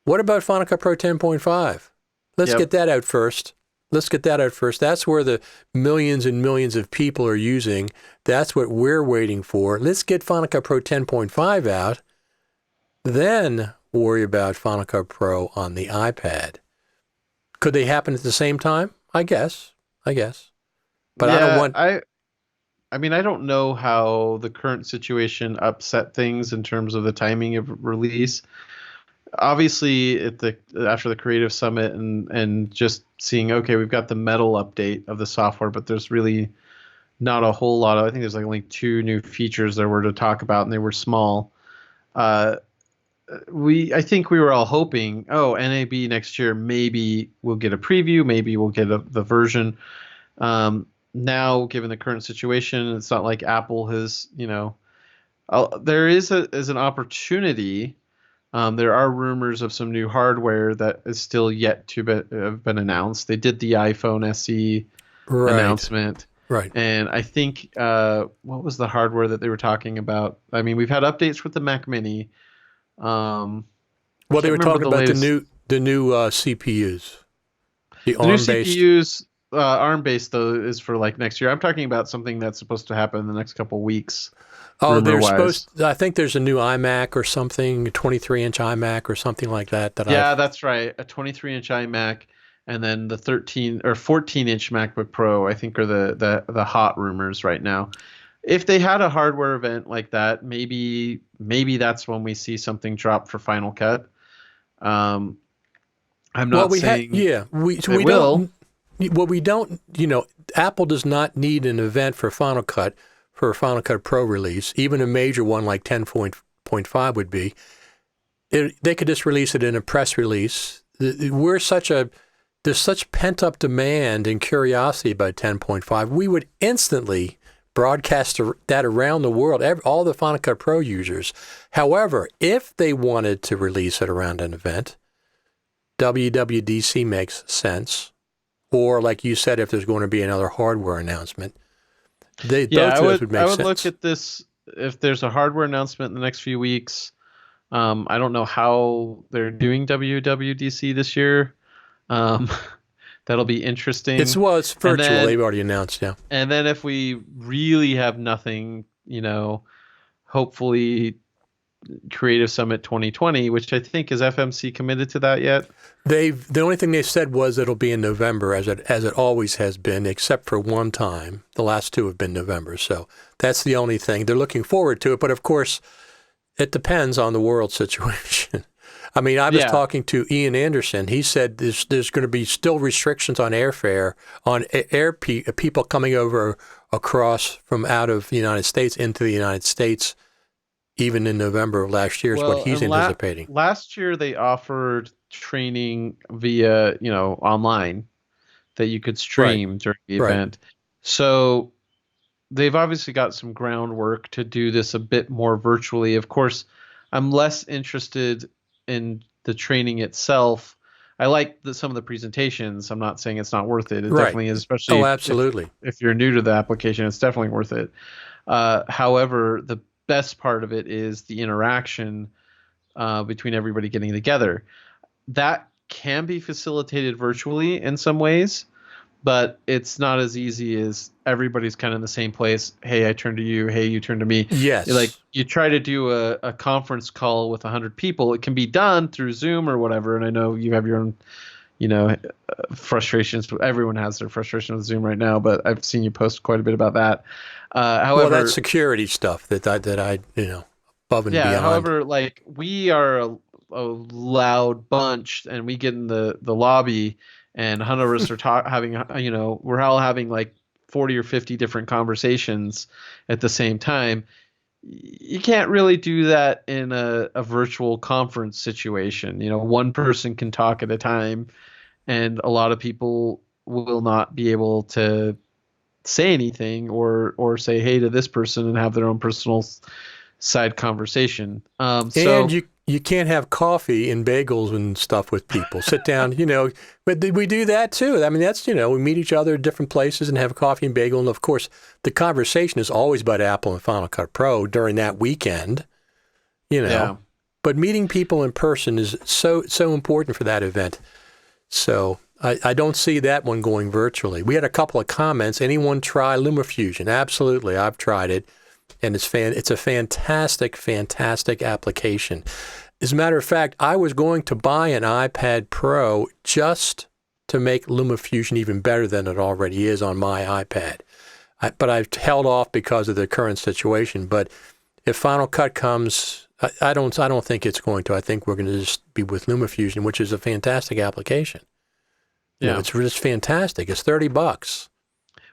what about Final Cut Pro 10.5? Let's get that out first. That's where the millions and millions of people are using. That's what we're waiting for. Let's get Final Cut Pro 10.5 out, then worry about Final Cut Pro on the iPad. Could they happen at the same time? I guess. But I don't want... I mean, I don't know how the current situation upset things in terms of the timing of release. Obviously, after the Creative Summit and just seeing, okay, we've got the Metal update of the software, but there's really not a whole lot of, I think there's like only 2 new features there were to talk about, and they were small. I think we were all hoping, NAB next year, maybe we'll get a preview, maybe we'll get the version. Now, given the current situation, it's not like Apple has, there is an opportunity. There are rumors of some new hardware that is still yet to have been announced. They did the iPhone SE announcement. Right. And I think what was the hardware that they were talking about? I mean, we've had updates with the Mac Mini. Well, they Can't were remember talking the about latest. the new CPUs, the The new ARM-based. CPUs, ARM-based though, is for like next year. I'm talking about something that's supposed to happen in the next couple weeks, Oh, they're rumor-wise. supposed. I think there's a new iMac or something, a 23-inch iMac or something like that. That Yeah, I've. that's right. A 23-inch iMac, and then the 13 or 14-inch MacBook Pro, I think, are the hot rumors right now. If they had a hardware event like that, maybe that's when we see something drop for Final Cut. Um, I'm Well, not saying it we will. don't. Well, we don't. Apple does not need an event for Final Cut for a Final Cut Pro release. Even a major one like 10.5 would be. They could just release it in a press release. There's such pent up demand and curiosity about 10.5. We would instantly broadcast that around the world, all the Final Cut Pro users. However, if they wanted to release it around an event, WWDC makes sense. Or, like you said, if there's going to be another hardware announcement, Yeah, both of those would I make would look sense. at this if there's a hardware announcement in the next few weeks. I don't know how they're doing WWDC this year. Um, that'll be interesting. It's And virtual. then They've already announced, yeah. and then if we really have nothing, hopefully Creative Summit 2020, which I think is FMC committed to that yet? The only thing they said was it'll be in November, as it always has been, except for one time. The last two have been November, so that's the only thing. They're looking forward to it, but of course, it depends on the world situation. I mean, I was talking to Ian Anderson. He said there's going to be still restrictions on airfare, on people coming over across from out of the United States into the United States, even in November of last year, is what Well, he's and anticipating. last year they offered training via, online that you could Right, stream during the right. event. So they've obviously got some groundwork to do this a bit more virtually. Of course, I'm less interested in the training itself. I like some of the presentations. I'm not saying it's not worth it. It Right. definitely is, especially Oh, if absolutely. if you're new to the application, it's definitely worth it. However, the best part of it is the interaction between everybody getting together. That can be facilitated virtually in some ways, but it's not as easy as everybody's kind of in the same place. Hey, I turn to you. Hey, you turn to me. Like Yes. you try to do a conference call with 100 people. It can be done through Zoom or whatever. And I know you have your own, frustrations. Everyone has their frustration with Zoom right now, but I've seen you post quite a bit about that. Well, that's However, security stuff that I above and yeah. beyond. However, like we are a loud bunch, and we get in the lobby, and 100 of us are having, we're all having like 40 or 50 different conversations at the same time. You can't really do that in a virtual conference situation. One person can talk at a time, and a lot of people will not be able to say anything or say hey to this person and have their own personal side conversation. And So you can't have coffee and bagels and stuff with people. Sit down, but we do that too. I mean, that's, we meet each other at different places and have coffee and bagel. And of course, the conversation is always about Apple and Final Cut Pro during that weekend, yeah. But meeting people in person is so important for that event. So I don't see that one going virtually. We had a couple of comments. Anyone try LumaFusion? Absolutely. I've tried it. And it's a fantastic, fantastic application. As a matter of fact, I was going to buy an iPad Pro just to make LumaFusion even better than it already is on my iPad. But I've held off because of the current situation. But if Final Cut comes, I don't think it's going to. I think we're going to just be with LumaFusion, which is a fantastic application. Yeah. It's just fantastic. It's $30.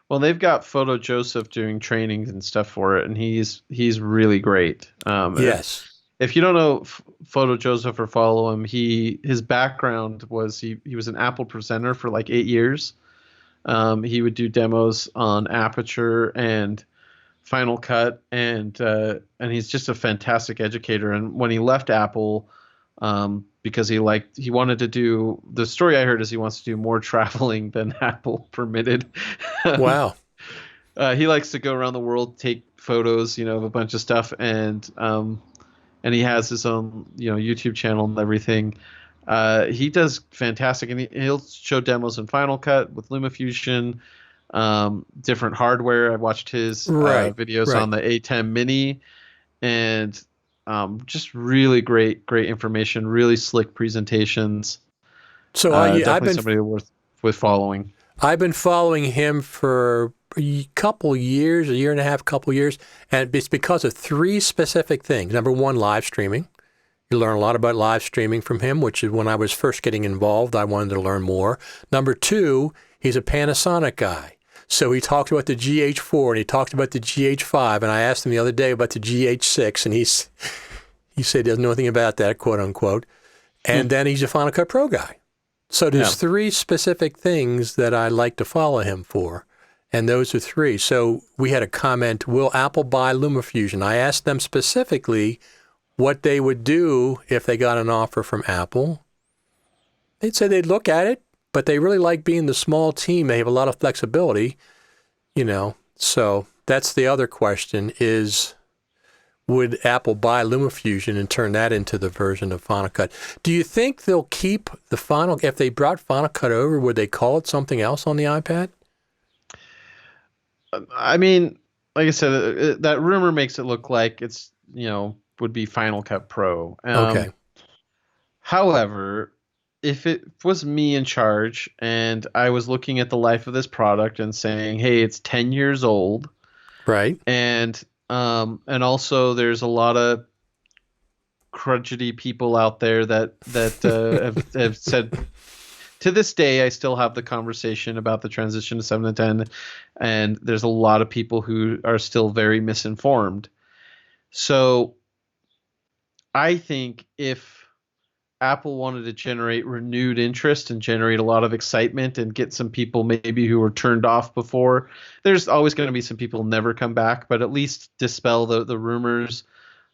Well, they've got Photo Joseph doing trainings and stuff for it, and he's really great. Yes. If you don't know Photo Joseph or follow him, his background was he was an Apple presenter for like 8 years. He would do demos on Aperture and Final Cut, and he's just a fantastic educator. And when he left Apple, because he wanted to do, the story I heard is he wants to do more traveling than Apple permitted. Wow. He likes to go around the world, take photos, of a bunch of stuff, and he has his own, YouTube channel and everything. He does fantastic, and he'll show demos in Final Cut with LumaFusion, different hardware. I watched his Right, videos right. on the A10 Mini, and just really great information, really slick presentations. So Definitely somebody worth following. I've been following him for a couple years, a year and a half, couple years, and it's because of three specific things. Number one, live streaming. You learn a lot about live streaming from him, which is when I was first getting involved, I wanted to learn more. Number two, he's a Panasonic guy. So he talked about the GH4 and he talked about the GH5, and I asked him the other day about the GH6, and he said he doesn't know anything about that, quote unquote. And then he's a Final Cut Pro guy. So there's three specific things that I like to follow him for, and those are three. So we had a comment, will Apple buy LumaFusion? I asked them specifically what they would do if they got an offer from Apple. They'd say they'd look at it, but they really like being the small team. They have a lot of flexibility, So that's the other question is, would Apple buy LumaFusion and turn that into the version of Final Cut? Do you think they'll keep if they brought Final Cut over, would they call it something else on the iPad? I mean, like I said, that rumor makes it look like it's, would be Final Cut Pro. Okay. However, if it was me in charge and I was looking at the life of this product and saying, hey, it's 10 years old. Right. And also there's a lot of crudgety people out there that have said, to this day, I still have the conversation about the transition to 7 to 10, and there's a lot of people who are still very misinformed. So I think if Apple wanted to generate renewed interest and generate a lot of excitement and get some people maybe who were turned off before, there's always going to be some people who never come back, but at least dispel the rumors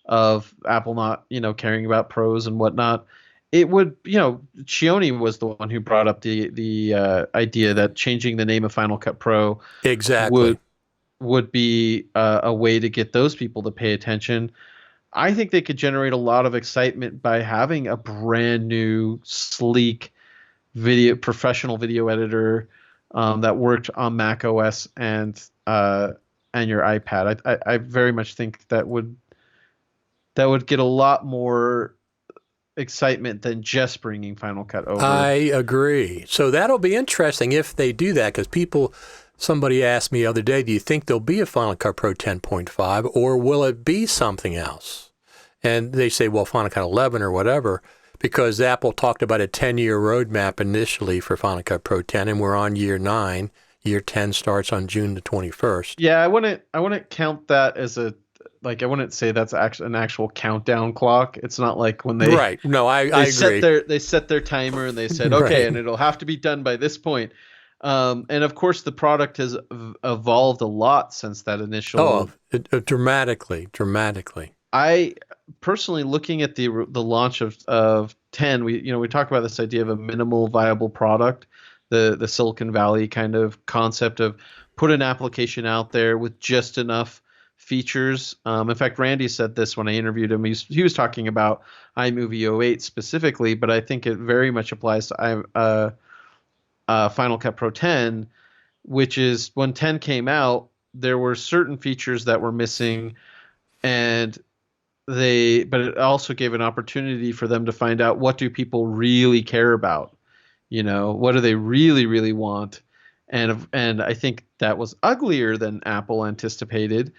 of Apple not, caring about pros and whatnot. It would, Chioni was the one who brought up the idea that changing the name of Final Cut Pro would be a way to get those people to pay attention. I think they could generate a lot of excitement by having a brand new, sleek professional video editor that worked on Mac OS and your iPad. I very much think that would get a lot more excitement than just bringing Final Cut over. I agree. So that'll be interesting if they do that, because somebody asked me the other day, do you think there'll be a Final Cut Pro 10.5 or will it be something else? And they say, well, Final Cut 11 or whatever, because Apple talked about a 10-year roadmap initially for Final Cut Pro 10, and we're on year 9. Year 10 starts on June the 21st. Yeah, I wouldn't count that as I wouldn't say that's an actual countdown clock. It's not like when they right. No, I agree. They set their timer and they said, okay, right, and it'll have to be done by this point. And of course, the product has evolved a lot since that initial. Dramatically. I personally, looking at the launch of 10, we talk about this idea of a minimal viable product, the Silicon Valley kind of concept of put an application out there with just enough features. In fact, Randy said this when I interviewed him. He was talking about iMovie 08 specifically, but I think it very much applies to Final Cut Pro 10, which is when 10 came out, there were certain features that were missing, but it also gave an opportunity for them to find out, what do people really care about? What do they really, really want? And I think that was uglier than Apple anticipated.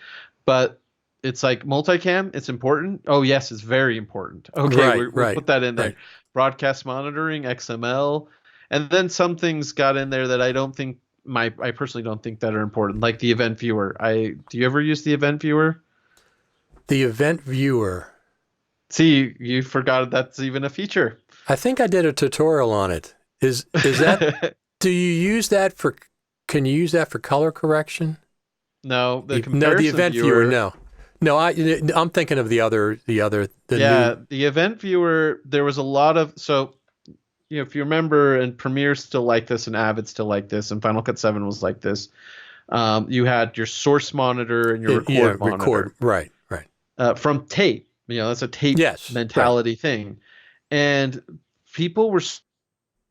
But it's like multicam, it's important. Oh, yes, it's very important. Okay, we'll put that in there. Right. Broadcast monitoring, XML. And then some things got in there that I personally don't think that are important, like the event viewer. Do you ever use the event viewer? The event viewer. See, you forgot that's even a feature. I think I did a tutorial on it. Is that do you use that can you use that for color correction? No, the event viewer. No, I'm thinking of the event viewer. There was a lot of, so if you remember, and Premiere still like this, and Avid still like this, and Final Cut 7 was like this. You had your source monitor and your record monitor. Right. From tape. That's a tape mentality thing. And people were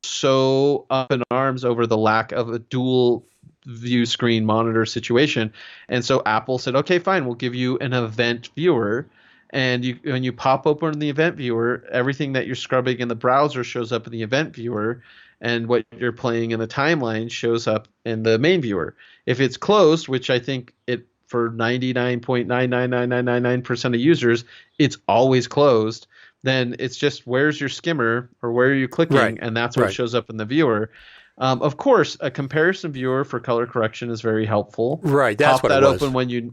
so up in arms over the lack of a dual view screen monitor situation. And so Apple said, okay, fine, we'll give you an event viewer. And when you pop open the event viewer, everything that you're scrubbing in the browser shows up in the event viewer, and what you're playing in the timeline shows up in the main viewer. If it's closed, which I think it for 99.99999% of users, it's always closed, then it's just where's your skimmer or where are you clicking, and that's what shows up in the viewer. Of course, a comparison viewer for color correction is very helpful. Right, that's Pop that open when you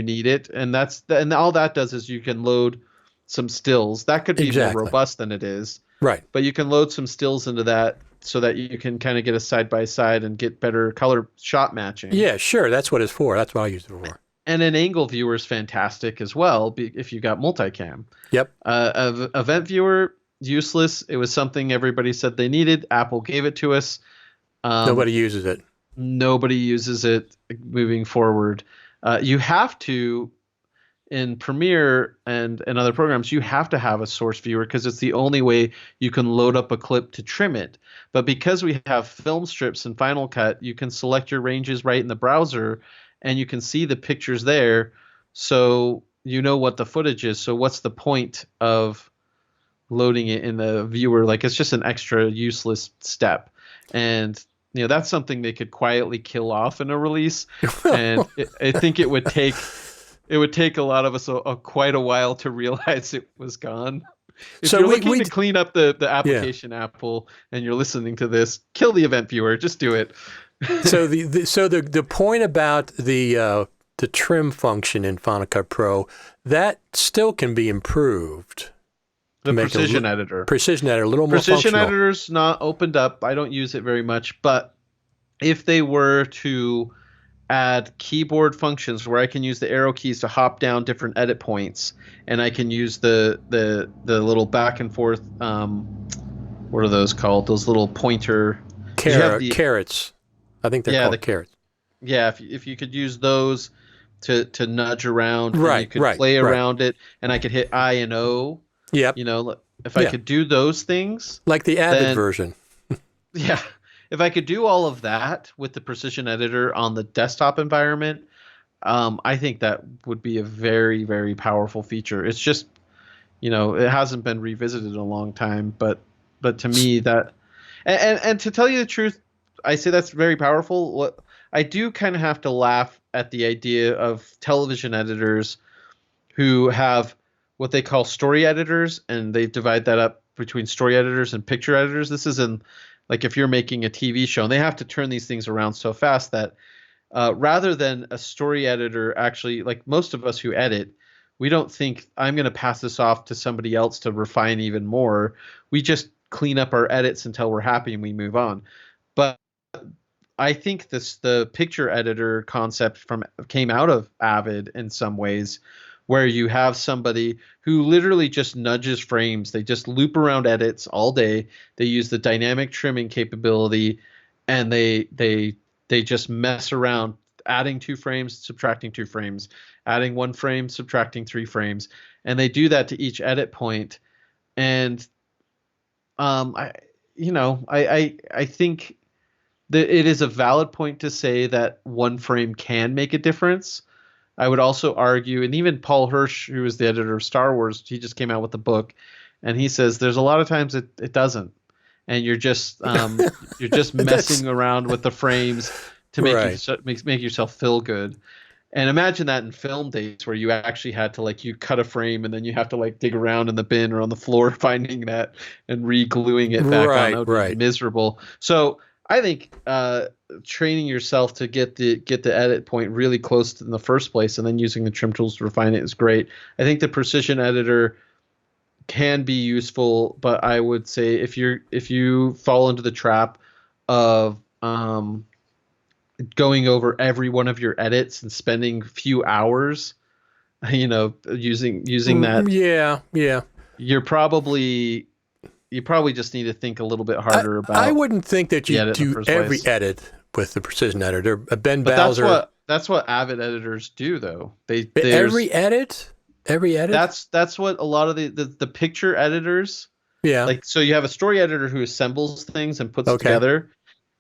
need it, and and all that does is you can load some stills. That could be more robust than it is. Right. But you can load some stills into that so that you can kind of get a side by side and get better color shot matching. Yeah, sure. That's what it's for. That's what I use it for. And an angle viewer is fantastic as well if you got multicam. Yep. Event viewer, useless. It was something everybody said they needed. Apple gave it to us. Nobody uses it. Nobody uses it moving forward. You have to, in Premiere and other programs, you have to have a source viewer because it's the only way you can load up a clip to trim it. But because we have film strips in Final Cut, you can select your ranges right in the browser, and you can see the pictures there, so you know what the footage is. So what's the point of loading it in the viewer? Like, it's just an extra useless step. And that's something they could quietly kill off in a release. And I think it would take a lot of us quite a while to realize it was gone. If you're looking to clean up the application, Apple, and you're listening to this, kill the event viewer. Just do it. So the point about the trim function in Final Cut Pro, that still can be improved. The precision editor, a little more precision functional. editor's not opened up. I don't use it very much, but if they were to add keyboard functions where I can use the arrow keys to hop down different edit points, and I can use the little back and forth. What are those called? Those little pointer carrots. I think they're called carrots. Yeah, if you could use those to nudge around, and you could play around it, and I could hit I and O. Yep. If I could do those things, like the Avid version. Yeah. If I could do all of that with the precision editor on the desktop environment, I think that would be a very, very powerful feature. It's just, it hasn't been revisited in a long time, but to me that, and to tell you the truth, I say that's very powerful. I do kind of have to laugh at the idea of television editors who have what they call story editors, and they divide that up between story editors and picture editors. This is like if you're making a TV show, and they have to turn these things around so fast that rather than a story editor actually, like most of us who edit, we don't think I'm going to pass this off to somebody else to refine even more. We just clean up our edits until we're happy and we move on. But I think the picture editor concept came out of Avid in some ways, where you have somebody who literally just nudges frames. They just loop around edits all day. They use the dynamic trimming capability, and they just mess around, adding 2 frames, subtracting 2 frames, adding 1 frame, subtracting 3 frames, and they do that to each edit point. And I think that it is a valid point to say that 1 frame can make a difference. I would also argue, and even Paul Hirsch, who is the editor of Star Wars, he just came out with a book, and he says there's a lot of times it doesn't, and you're just messing around with the frames to make yourself feel good. And imagine that in film days where you actually had to you cut a frame and then you have to dig around in the bin or on the floor finding that and re-gluing it back on. That would be miserable. So I think training yourself to get the edit point really close in the first place, and then using the trim tools to refine it is great. I think the precision editor can be useful, but I would say if you fall into the trap of going over every one of your edits and spending a few hours, using that, you probably just need to think a little bit harder about. I wouldn't think that you do every edit with the precision editor. Ben But Bowser. that's what Avid editors do, though. Every edit. That's what a lot of the picture editors. Yeah. Like, so you have a story editor who assembles things and puts it Okay. together,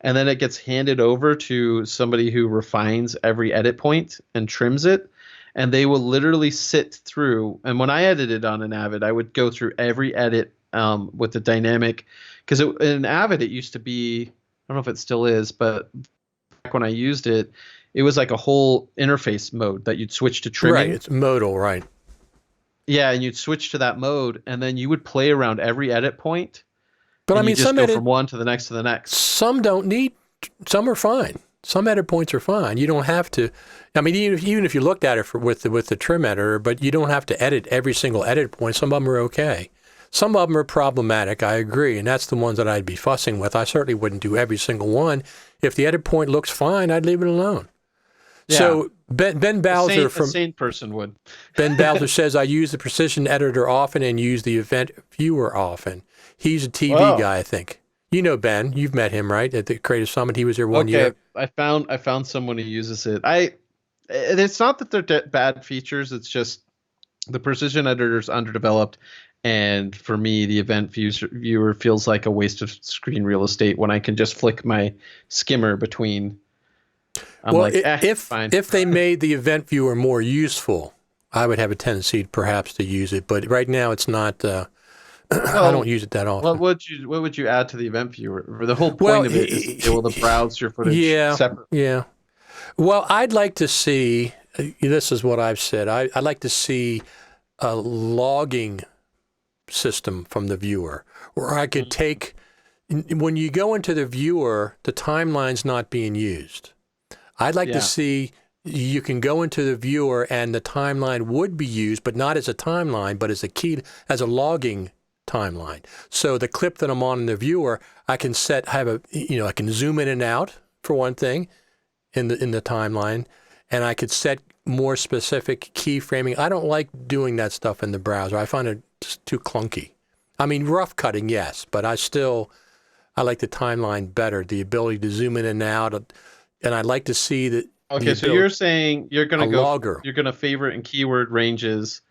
and then it gets handed over to somebody who refines every edit point and trims it. And they will literally sit through. And when I edited on an Avid, I would go through every edit with the dynamic, because in Avid it used to be, I don't know if it still is, but back when I used it, it was like a whole interface mode that you'd switch to trimming. Right, it's modal, right. Yeah, and you'd switch to that mode, and then you would play around every edit point. But I mean, just go from one to the next to the next. Some don't need. Some are fine. Some edit points are fine. You don't have to. I mean, even if you looked at it with the trim editor, but you don't have to edit every single edit point. Some of them are okay. Some of them are problematic. I agree, and that's the ones that I'd be fussing with. I certainly wouldn't do every single one. If the edit point looks fine, I'd leave it alone. Yeah. So Ben Bowser a sane person would. Ben Bowser says, I use the precision editor often and use the event viewer often. He's a TV guy, I think. You know Ben. You've met him, right? At the Creative Summit. He was here one year. I found someone who uses it. It's not that they're bad features. It's just the precision editor is underdeveloped. And for me, the event viewer feels like a waste of screen real estate when I can just flick my skimmer between. If they made the event viewer more useful, I would have a tendency perhaps to use it. But right now, it's not. I don't use it that often. What would you add to the event viewer? The whole point of it is to be able to browse your footage separately. Yeah. Well, I'd like to see. This is what I've said. I'd like to see a logging system from the viewer, where I could take. When you go into the viewer, the timeline's not being used. I'd like to see you can go into the viewer and the timeline would be used, but not as a timeline, but as a logging timeline. So the clip that I'm on in the viewer, I can I can zoom in and out for one thing in the timeline, and I could set more specific keyframing. I don't like doing that stuff in the browser. I find it just too clunky. I mean, rough cutting, yes, but I like the timeline better, the ability to zoom in and out. And I'd like to see that. Okay, so you're saying you're going to favorite in keyword ranges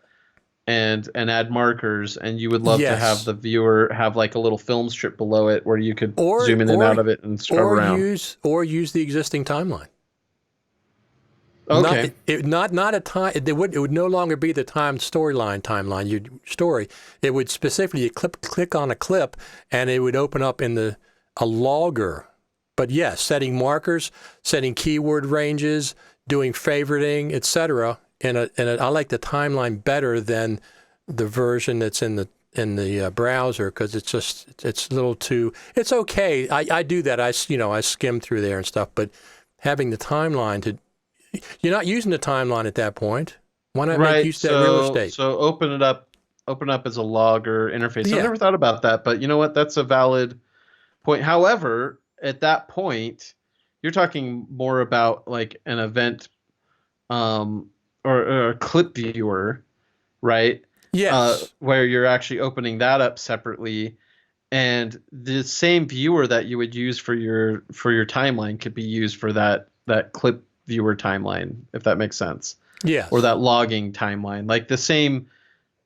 and add markers, and you would love to have the viewer have like a little film strip below it where you could zoom in and out of it and scrub around. Or use the existing timeline. Okay. Not a time. It would no longer be the timeline. Your story. It would specifically click on a clip, and it would open up in a logger. But yes, setting markers, setting keyword ranges, doing favoriting, etc. And I like the timeline better than the version that's in the browser, because it's a little too. It's okay. I do that. I skim through there and stuff. But having the timeline you're not using the timeline at that point. Why not make use of that real estate? So open it up as a logger interface. I've never thought about that, but you know what? That's a valid point. However, at that point, you're talking more about like an event or a clip viewer, right? Yes. Where you're actually opening that up separately, and the same viewer that you would use for your timeline could be used for that clip viewer timeline, if that makes sense. Yeah. Or that logging timeline, like the same.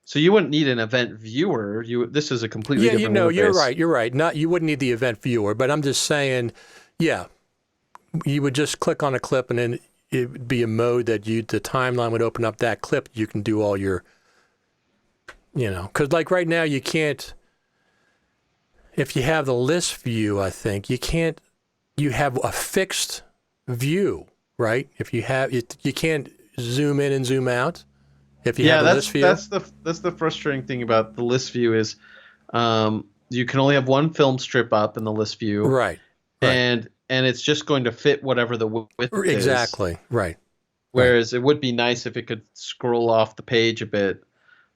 So you wouldn't need an event viewer. This is a completely different interface. You're right. You wouldn't need the event viewer, but I'm just saying, you would just click on a clip, and then it would be a mode that the timeline would open up that clip. You can do all your, because like right now you can't. If you have the list view, I think you can't. You have a fixed view, right? If you have it, you can't zoom in and zoom out. If you have a list view, that's the frustrating thing about the list view is, you can only have one film strip up in the list view, right? And it's just going to fit whatever the width is. Exactly, right. Whereas it would be nice if it could scroll off the page a bit,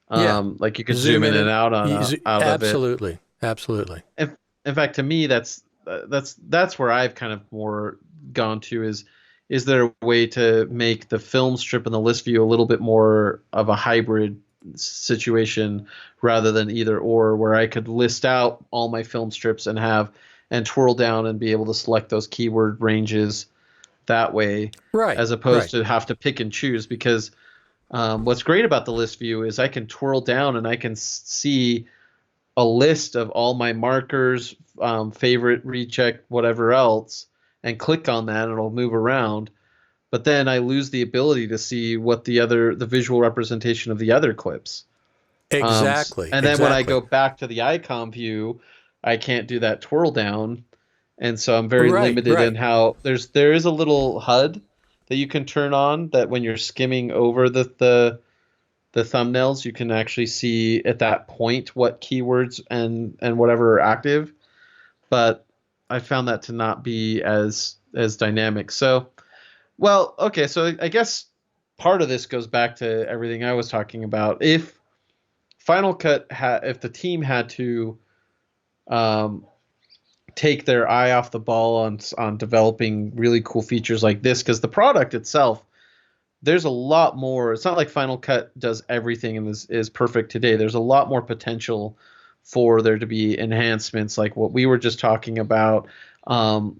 like you could zoom in and out of it. Absolutely. In fact, to me, that's where I've kind of more gone to is there a way to make the film strip and the list view a little bit more of a hybrid situation rather than either or, where I could list out all my film strips and have and twirl down and be able to select those keyword ranges that way, Right. as opposed Right. to have to pick and choose. Because what's great about the list view is I can twirl down and I can see a list of all my markers, favorite, recheck, whatever else, and click on that and it'll move around. But then I lose the ability to see what the visual representation of the other clips. Exactly. And then when I Exactly. go back to the icon view, I can't do that twirl down, and so I'm very Right. limited in Right. how there is a little HUD that you can turn on that when you're skimming over the thumbnails, you can actually see at that point what keywords and whatever are active. But I found that to not be as dynamic. So, well, okay, so I guess part of this goes back to everything I was talking about. If if the team had to um, take their eye off the ball on developing really cool features like this, because the product itself, there's a lot more. It's not like Final Cut does everything and is perfect today. There's a lot more potential for there to be enhancements like what we were just talking about. Um,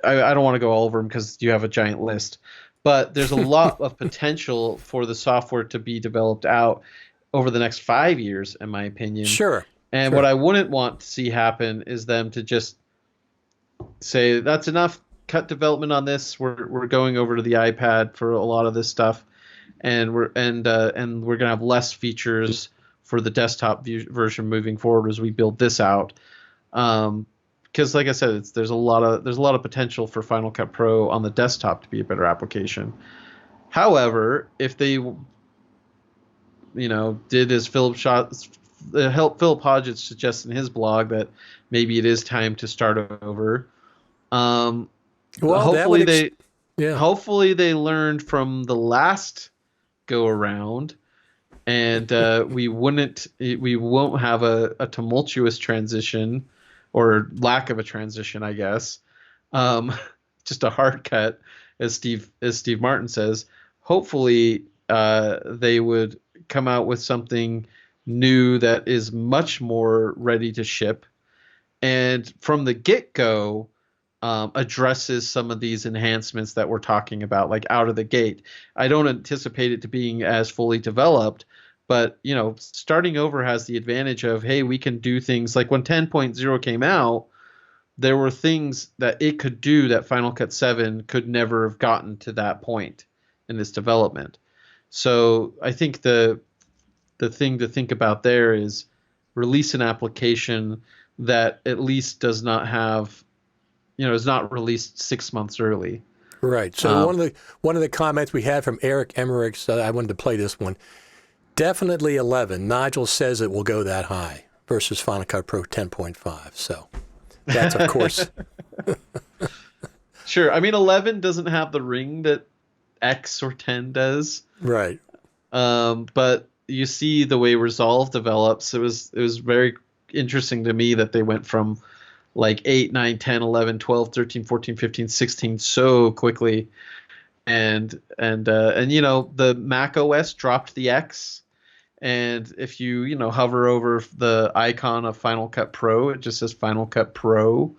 I don't want to go all over them because you have a giant list, but there's a lot of potential for the software to be developed out over the next 5 years, in my opinion. Sure. And Sure. what I wouldn't want to see happen is them to just say that's enough. Cut development on this. We're going over to the iPad for a lot of this stuff, and we're gonna have less features for the desktop version moving forward as we build this out. Because like I said, there's a lot of potential for Final Cut Pro on the desktop to be a better application. However, if they did as Philip Hodges suggests in his blog that maybe it is time to start over. Well, that Hopefully would. Yeah. hopefully they learned from the last go around, and we won't have a tumultuous transition or lack of a transition, I guess. Just a hard cut, as Steve Martin says. Hopefully, they would come out with something new that is much more ready to ship, and from the get-go addresses some of these enhancements that we're talking about, like out of the gate. I don't anticipate it to being as fully developed, but starting over has the advantage of, hey, we can do things like when 10.0 came out, there were things that it could do that Final Cut 7 could never have gotten to that point in this development. So I think the thing to think about there is release an application that at least does not have, is not released 6 months early. Right. So one of the comments we had from Eric Emmerich, I wanted to play this one. Definitely 11. Nigel says it will go that high versus Final Cut Pro 10.5. So that's, of course. Sure. I mean, 11 doesn't have the ring that X or 10 does. Right. But you see the way Resolve develops. It was very interesting to me that they went from like 8, 9, 10, 11, 12, 13, 14, 15, 16 so quickly. And the Mac OS dropped the X. And if you hover over the icon of Final Cut Pro, it just says Final Cut Pro.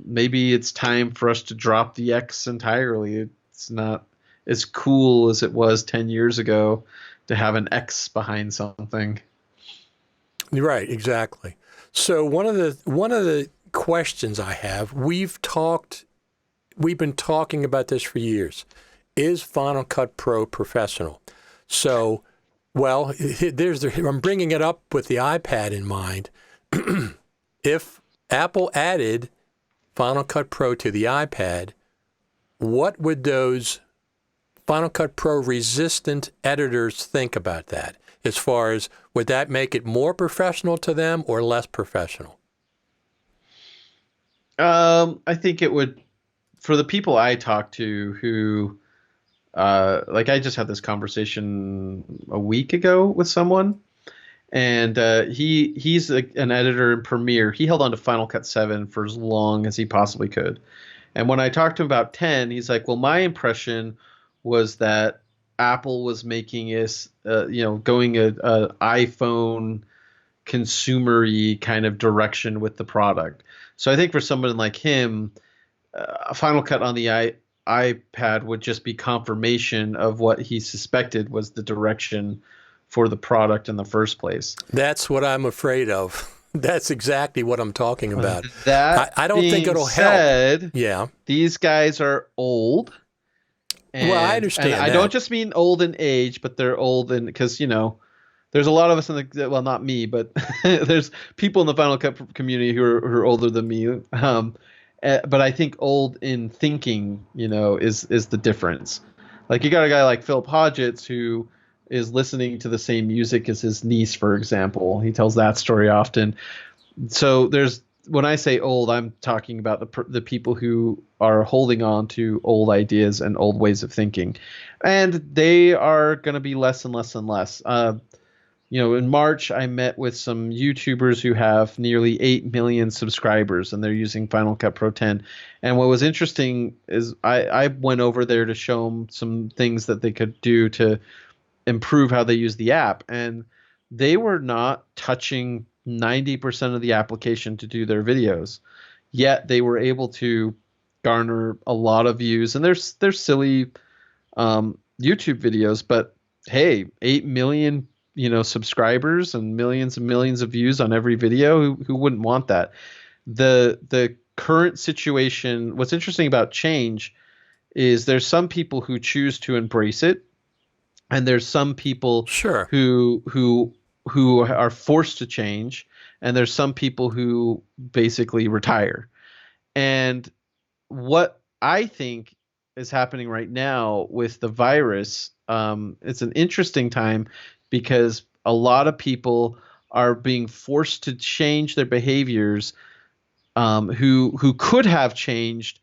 Maybe it's time for us to drop the X entirely. It's not as cool as it was 10 years ago to have an X behind something. Right, exactly. So one of the questions I have, we've been talking about this for years. Is Final Cut Pro professional? So, well, I'm bringing it up with the iPad in mind. If Apple added Final Cut Pro to the iPad, what would those Final Cut Pro resistant editors think about that? As far as, would that make it more professional to them or less professional? I think it would, for the people I talk to who, like I just had this conversation a week ago with someone, and he's an editor in Premiere. He held on to Final Cut 7 for as long as he possibly could. And when I talked to him about 10, he's like, well, my impression was that Apple was making going a iPhone consumer-y kind of direction with the product. So I think for someone like him, Final Cut on the iPad would just be confirmation of what he suspected was the direction for the product in the first place. That's what I'm afraid of. That's exactly what I'm talking about. That I don't think it'll said, help. Yeah. These guys are old. Well, I understand and I don't just mean old in age, but they're old in, because, there's a lot of us in the, well, not me, but there's people in the Final Cut community who are older than me. But I think old in thinking, is the difference. Like, you got a guy like Philip Hodgetts who is listening to the same music as his niece, for example. He tells that story often. So when I say old, I'm talking about the people who are holding on to old ideas and old ways of thinking, and they are going to be less and less and less. In March, I met with some YouTubers who have nearly 8 million subscribers, and they're using Final Cut Pro 10. And what was interesting is I went over there to show them some things that they could do to improve how they use the app. And they were not touching 90% of the application to do their videos, yet they were able to garner a lot of views. And they're silly YouTube videos, but hey, 8 million subscribers and millions of views on every video. Who wouldn't want that? The current situation, what's interesting about change is there's some people who choose to embrace it, and there's some people who are forced to change, and there's some people who basically retire. And what I think is happening right now with the virus, it's an interesting time, because a lot of people are being forced to change their behaviors, who could have changed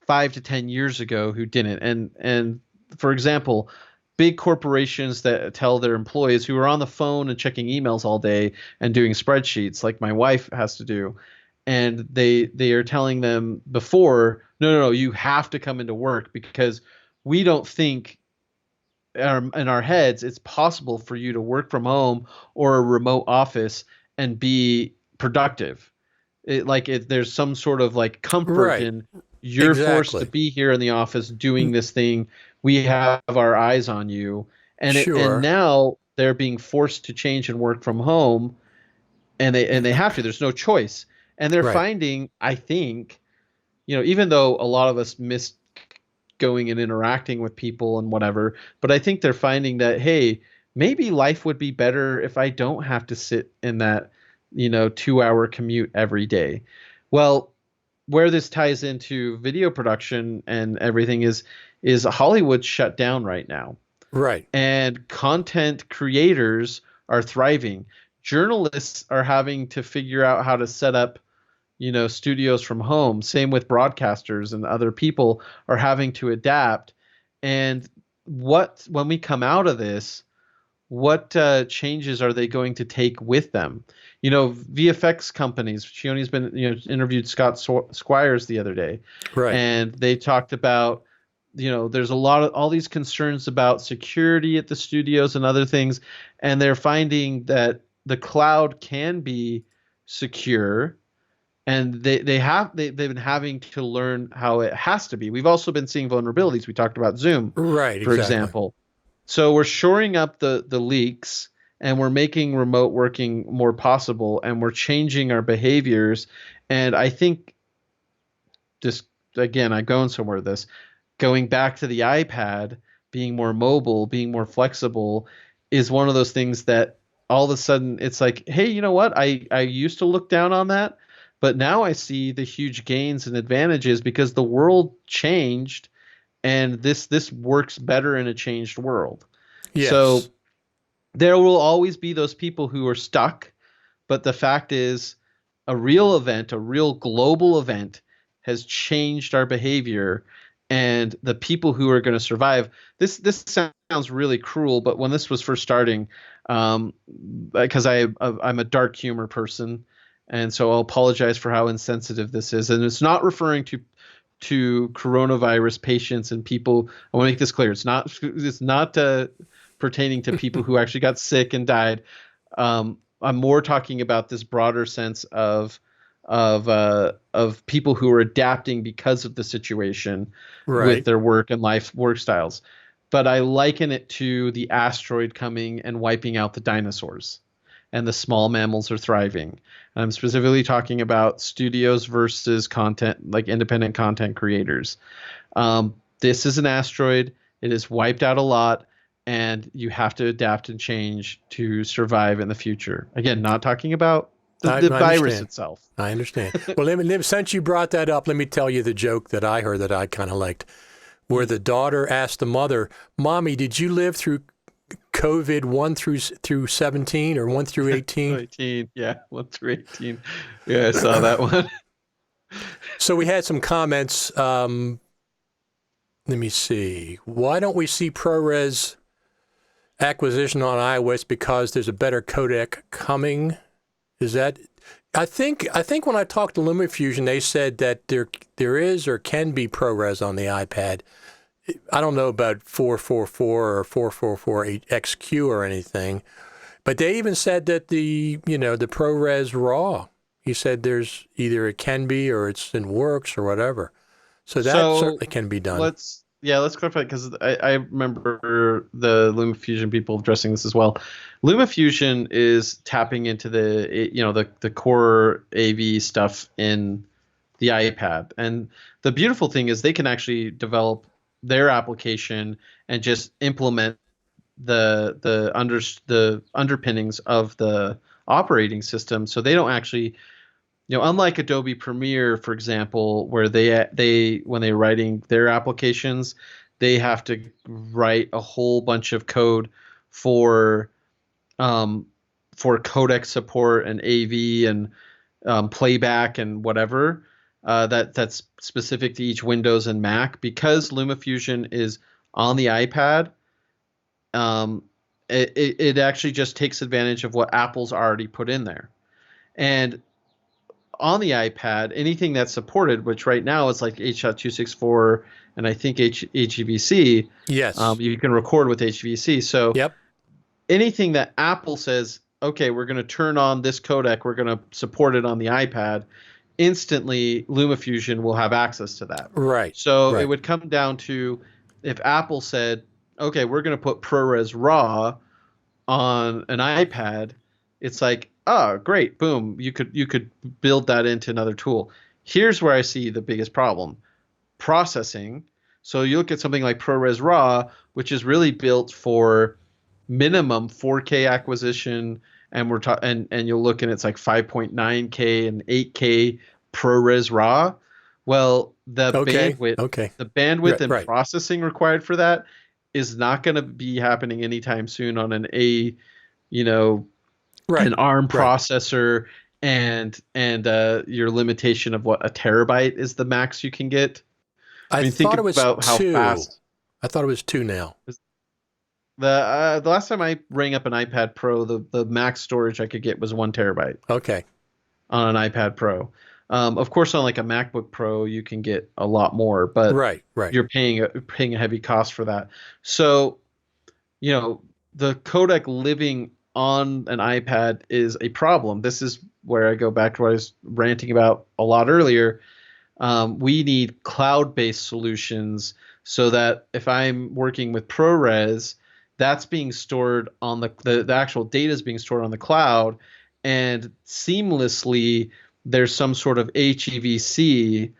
5 to 10 years ago, who didn't. And for example, big corporations that tell their employees who are on the phone and checking emails all day and doing spreadsheets like my wife has to do, and they are telling them before, no, you have to come into work, because we don't think in our heads it's possible for you to work from home or a remote office and be productive. There's some sort of like comfort in you're forced to be here in the office doing this thing. We have our eyes on you, and and now they're being forced to change and work from home, and they have to. There's no choice, and they're finding, I think, even though a lot of us miss going and interacting with people and whatever, but I think they're finding that, hey, maybe life would be better if I don't have to sit in that 2-hour commute every day. Well, where this ties into video production and everything is Hollywood shut down right now. Right. And content creators are thriving. Journalists are having to figure out how to set up studios from home. Same with broadcasters, and other people are having to adapt. And when we come out of this, what changes are they going to take with them? VFX companies. Shioni's been interviewed Scott Squires the other day, and they talked about there's a lot of all these concerns about security at the studios and other things, and they're finding that the cloud can be secure. And they've been having to learn how it has to be. We've also been seeing vulnerabilities. We talked about Zoom, for example. So we're shoring up the leaks, and we're making remote working more possible, and we're changing our behaviors. And I think, just again, I'm going somewhere with this, going back to the iPad, being more mobile, being more flexible, is one of those things that all of a sudden it's like, hey, you know what? I used to look down on that, but now I see the huge gains and advantages, because the world changed, and this works better in a changed world. Yes. So there will always be those people who are stuck, but the fact is, a real event, a real global event, has changed our behavior, and the people who are going to survive. This sounds really cruel, but when this was first starting, because I'm a dark humor person, and so I'll apologize for how insensitive this is. And it's not referring to coronavirus patients and people. I want to make this clear. It's not pertaining to people who actually got sick and died. I'm more talking about this broader sense of people who are adapting because of the situation with Right. their work and work styles. But I liken it to the asteroid coming and wiping out the dinosaurs, and the small mammals are thriving. I'm specifically talking about studios versus content, like independent content creators. This is an asteroid. It has wiped out a lot, and you have to adapt and change to survive in the future. Again, not talking about I the virus understand. itself. I understand. Well, since you brought that up, let me tell you the joke that I heard that I kind of liked, where the daughter asked the mother, "Mommy, did you live through COVID 1 through 17 or 1 through 18?" 18, yeah, 1 through 18. Yeah, I saw that one. So we had some comments. Let me see. Why don't we see ProRes acquisition on iOS because there's a better codec coming? Is that? I think when I talked to LumaFusion, they said that there is or can be ProRes on the iPad. I don't know about 444 or 444XQ or anything, but they even said that the ProRes RAW. He said there's either it can be or it's in works or whatever. So that certainly can be done. Let's clarify, because I remember the LumaFusion people addressing this as well. LumaFusion is tapping into the core AV stuff in the iPad, and the beautiful thing is they can actually develop their application and just implement the underpinnings of the operating system, so they don't actually, unlike Adobe Premiere, for example, where they when they're writing their applications, they have to write a whole bunch of code for codec support and AV and playback and whatever that's specific to each Windows and Mac. Because LumaFusion is on the iPad, it actually just takes advantage of what Apple's already put in there. And on the iPad, anything that's supported, which right now is like H.264 and I think HEVC. Yes. You can record with HEVC. So Yep. Anything that Apple says, okay, we're going to turn on this codec, we're going to support it on the iPad, instantly LumaFusion will have access to that. Right. So right. It would come down to if Apple said, okay, we're going to put ProRes RAW on an iPad, it's like, oh, great, boom, you could build that into another tool. Here's where I see the biggest problem: processing. So you look at something like ProRes RAW, which is really built for minimum 4K acquisition, and and you'll look and it's like 5.9K and 8K ProRes RAW. Well, the bandwidth and processing required for that is not going to be happening anytime soon on an an ARM processor, and your limitation of what a terabyte is the max you can get. I think thought it was about 2. how fast. I thought it was 2 now. The last time I rang up an iPad Pro, the max storage I could get was 1 terabyte. Okay. On an iPad Pro. Of course, on like a MacBook Pro, you can get a lot more, but you're paying a heavy cost for that. So, the codec living on an iPad is a problem. This is where I go back to what I was ranting about a lot earlier. We need cloud-based solutions so that if I'm working with ProRes, that's being stored on the actual data is being stored on the cloud, and seamlessly there's some sort of HEVC,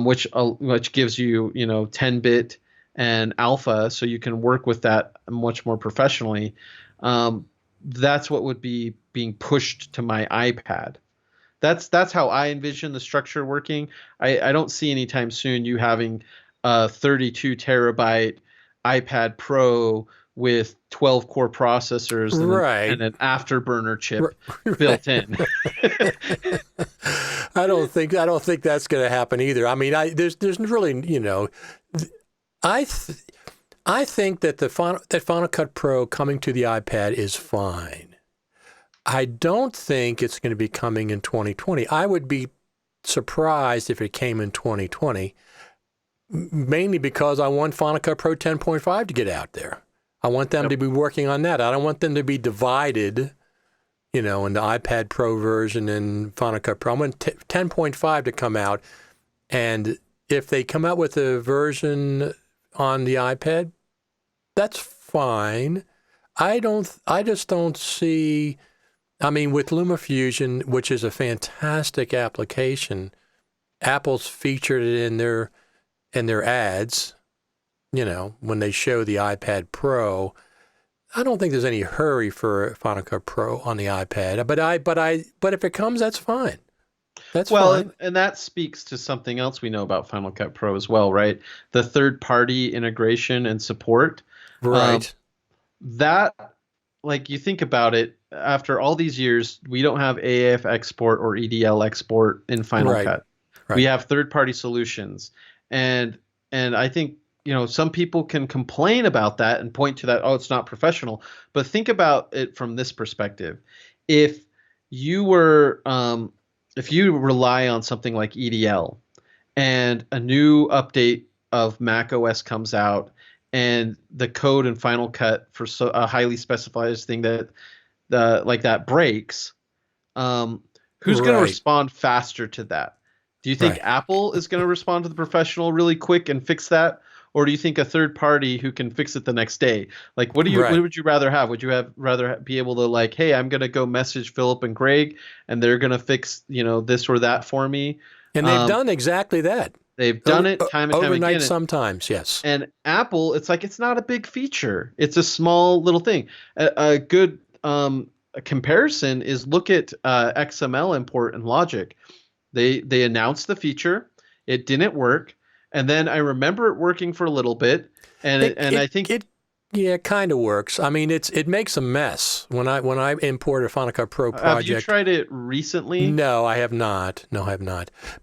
which gives you 10-bit and alpha, so you can work with that much more professionally. That's what would be being pushed to my iPad. That's how I envision the structure working. I don't see anytime soon you having a 32 terabyte iPad Pro with 12 core processors and an afterburner chip built in. I don't think that's going to happen either. I mean, there's really, I think that that Final Cut Pro coming to the iPad is fine. I don't think it's going to be coming in 2020. I would be surprised if it came in 2020, mainly because I want Final Cut Pro 10.5 to get out there. I want them to be working on that. I don't want them to be divided and the iPad Pro version and Final Cut Pro. I want 10.5 to come out, and if they come out with a version on the iPad, that's fine. I just don't see. I mean, with LumaFusion, which is a fantastic application, Apple's featured it in their ads. When they show the iPad Pro, I don't think there's any hurry for Final Cut Pro on the iPad. But if it comes, that's fine. That's fine. And that speaks to something else we know about Final Cut Pro as well, right? The third-party integration and support. Right. That, like, you think about it, after all these years, we don't have AAF export or EDL export in Final Cut. Right. We have third-party solutions, and I think some people can complain about that and point to that. Oh, it's not professional. But think about it from this perspective: if you rely on something like EDL, and a new update of Mac OS comes out, and the code in Final Cut for a highly specified thing that breaks, who's going to respond faster to that? Do you think Apple is going to respond to the professional really quick and fix that? Or do you think a third party who can fix it the next day? Like, what would you rather have? Would you rather be able to hey, I'm going to go message Philip and Greg and they're going to fix, this or that for me? And they've done exactly that. They've done it time and time overnight again. Sometimes, yes. And Apple, it's not a big feature. It's a small little thing. A good comparison is look at XML import in Logic. They announced the feature. It didn't work. And then I remember it working for a little bit. I think it kind of works. I mean, it makes a mess when I import a Final Cut Pro project. Have you tried it recently? No, I have not.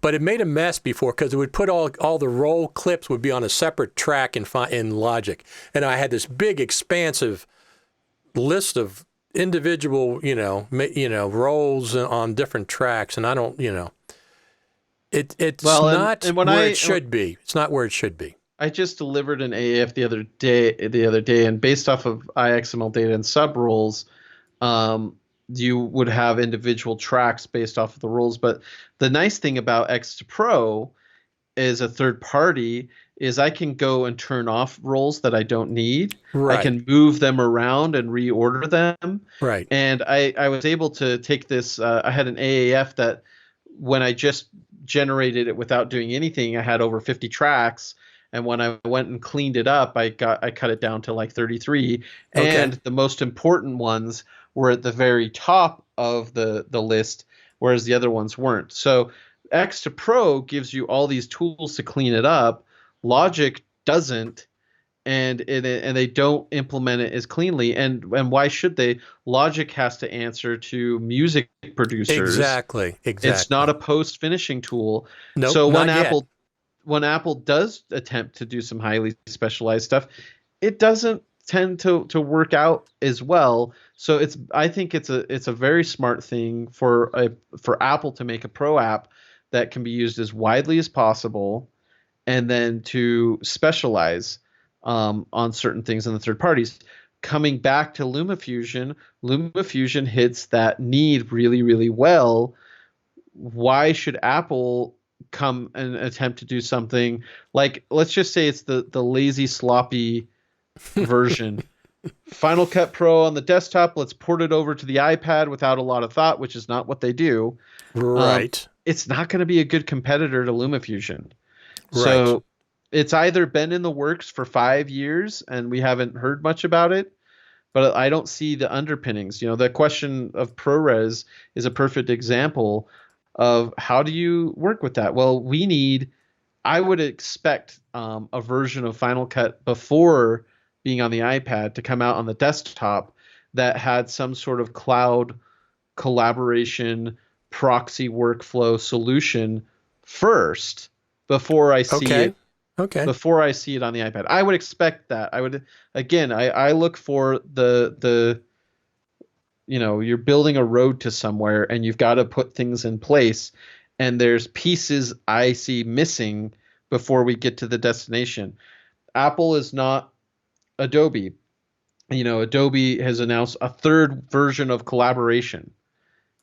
But it made a mess before because it would put all the roll clips would be on a separate track in Logic, and I had this big expansive list of individual roles on different tracks, and I don't It's not where it should be. It's not where it should be. I just delivered an AAF the other day, and based off of iXML data and sub roles, you would have individual tracks based off of the rules. But the nice thing about X to Pro is a third party is I can go and turn off roles that I don't need. Right. I can move them around and reorder them. Right. And I was able to take this. I had an AAF that when I just generated it without doing anything, I had over 50 tracks. And when I went and cleaned it up, I cut it down to like 33. Okay. And the most important ones were at the very top of the list, whereas the other ones weren't. So X to Pro gives you all these tools to clean it up. Logic doesn't, and they don't implement it as cleanly. And why should they? Logic has to answer to music producers. Exactly. It's not a post-finishing tool. Nope, so not when Apple does attempt to do some highly specialized stuff, it doesn't tend to work out as well. So I think it's a very smart thing for Apple to make a Pro app that can be used as widely as possible, and then to specialize on certain things in the third parties. Coming back to LumaFusion hits that need really, really well. Why should Apple come and attempt to do something like, let's just say it's the lazy, sloppy version? Final Cut Pro on the desktop, let's port it over to the iPad without a lot of thought, which is not what they do. Right. It's not going to be a good competitor to LumaFusion. Right. So it's either been in the works for 5 years and we haven't heard much about it, but I don't see the underpinnings. The question of ProRes is a perfect example of how do you work with that? Well, I would expect a version of Final Cut before being on the iPad to come out on the desktop that had some sort of cloud collaboration proxy workflow solution first before I see it. Okay. Before I see it on the iPad, I would expect that. I look for the you're building a road to somewhere and you've got to put things in place, and there's pieces I see missing before we get to the destination. Apple is not Adobe. Adobe has announced a third version of collaboration,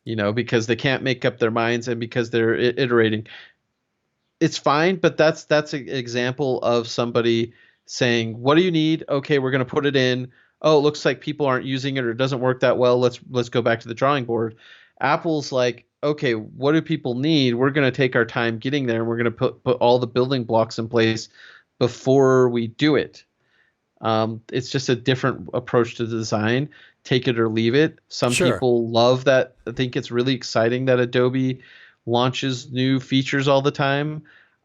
because they can't make up their minds and because they're iterating. It's fine, but that's an example of somebody saying, "What do you need? Okay, we're going to put it in. Oh, it looks like people aren't using it or it doesn't work that well. Let's go back to the drawing board." Apple's like, "Okay, what do people need? We're going to take our time getting there, and we're going to put all the building blocks in place before we do it." It's just a different approach to design. Take it or leave it. Some Sure. people love that. I think it's really exciting that Adobe launches new features all the time.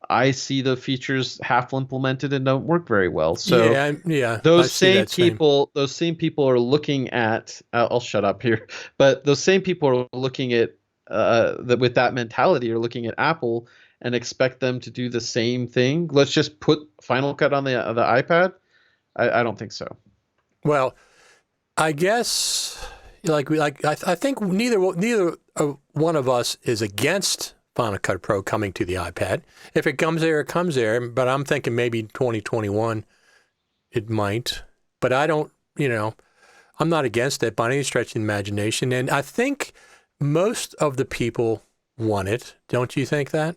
I see the features half implemented and don't work very well. So Yeah, I those see same that same. people, those same people are looking at. I'll shut up here, but those same people are looking at that with that mentality, are looking at Apple and expect them to do the same thing. Let's just put Final Cut on the iPad. I don't think so. Well, I guess I think neither one of us is against Final Cut Pro coming to the iPad. If it comes there, it comes there. But I'm thinking maybe 2021 it might. But I don't, I'm not against it by any stretch of the imagination. And I think most of the people want it. Don't you think that?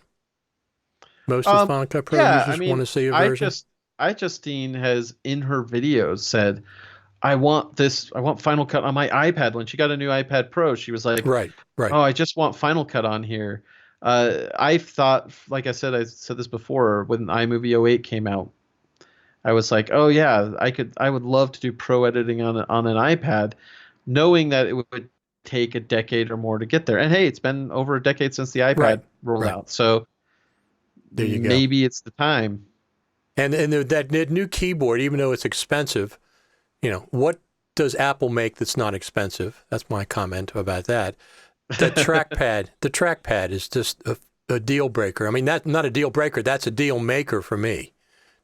Most of the Final Cut Pro users want to see a version. iJustine has in her videos said, I want Final Cut on my iPad. When she got a new iPad Pro, she was like, right. "Oh, I just want Final Cut on here." I thought, like I said this before, when iMovie 08 came out, I was like, "Oh yeah, I would love to do pro editing on an iPad," knowing that it would take a decade or more to get there. And hey, it's been over a decade since the iPad rolled out, so there you go. Maybe it's the time. And that new keyboard, even though it's expensive, what does Apple make that's not expensive? That's my comment about that. The trackpad is just a deal breaker. I mean, that's not a deal breaker. That's a deal maker for me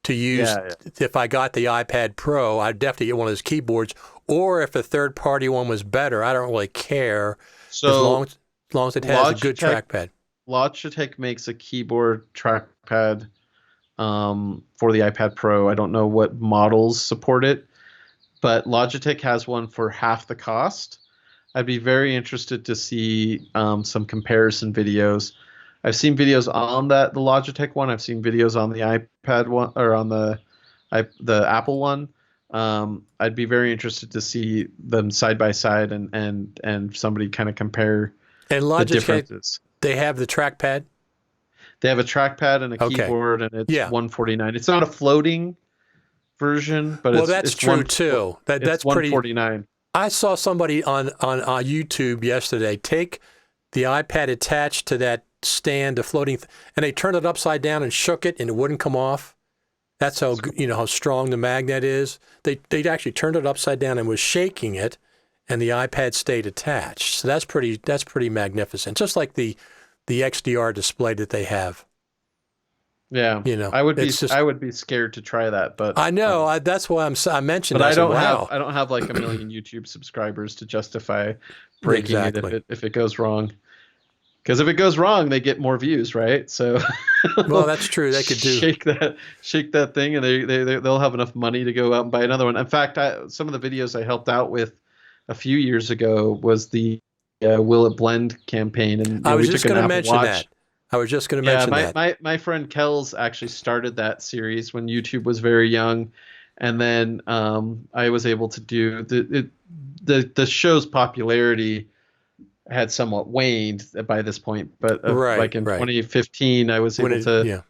to use. Yeah. If I got the iPad Pro, I'd definitely get one of those keyboards. Or if a third-party one was better, I don't really care. So as long as it has a good trackpad. Logitech makes a keyboard trackpad for the iPad Pro. I don't know what models support it, but Logitech has one for half the cost. I'd be very interested to see some comparison videos. I've seen videos on the Logitech one. I've seen videos on the iPad one or on the Apple one. I'd be very interested to see them side by side and somebody kind of compare Logitech, the differences. They have the trackpad. They have a trackpad and a keyboard, and it's $149. It's not a floating version, but that's true too. That's pretty $149. I saw somebody on YouTube yesterday take the iPad attached to that stand, the floating, and they turned it upside down and shook it, and it wouldn't come off. That's how how strong the magnet is. They actually turned it upside down and was shaking it, and the iPad stayed attached. So that's pretty magnificent. Just like the XDR display that they have. Yeah, I would be scared to try that, but I know that's why I mentioned. But I don't have like a million YouTube subscribers to justify breaking it if it goes wrong. Because if it goes wrong, they get more views, right? So, well, that's true. They could shake that thing, and they'll have enough money to go out and buy another one. In fact, some of the videos I helped out with a few years ago was the Will It Blend campaign, and I was just going to mention that. My friend Kells actually started that series when YouTube was very young, and then I was able to do the show's popularity had somewhat waned by this point, but like in 2015, I was able to.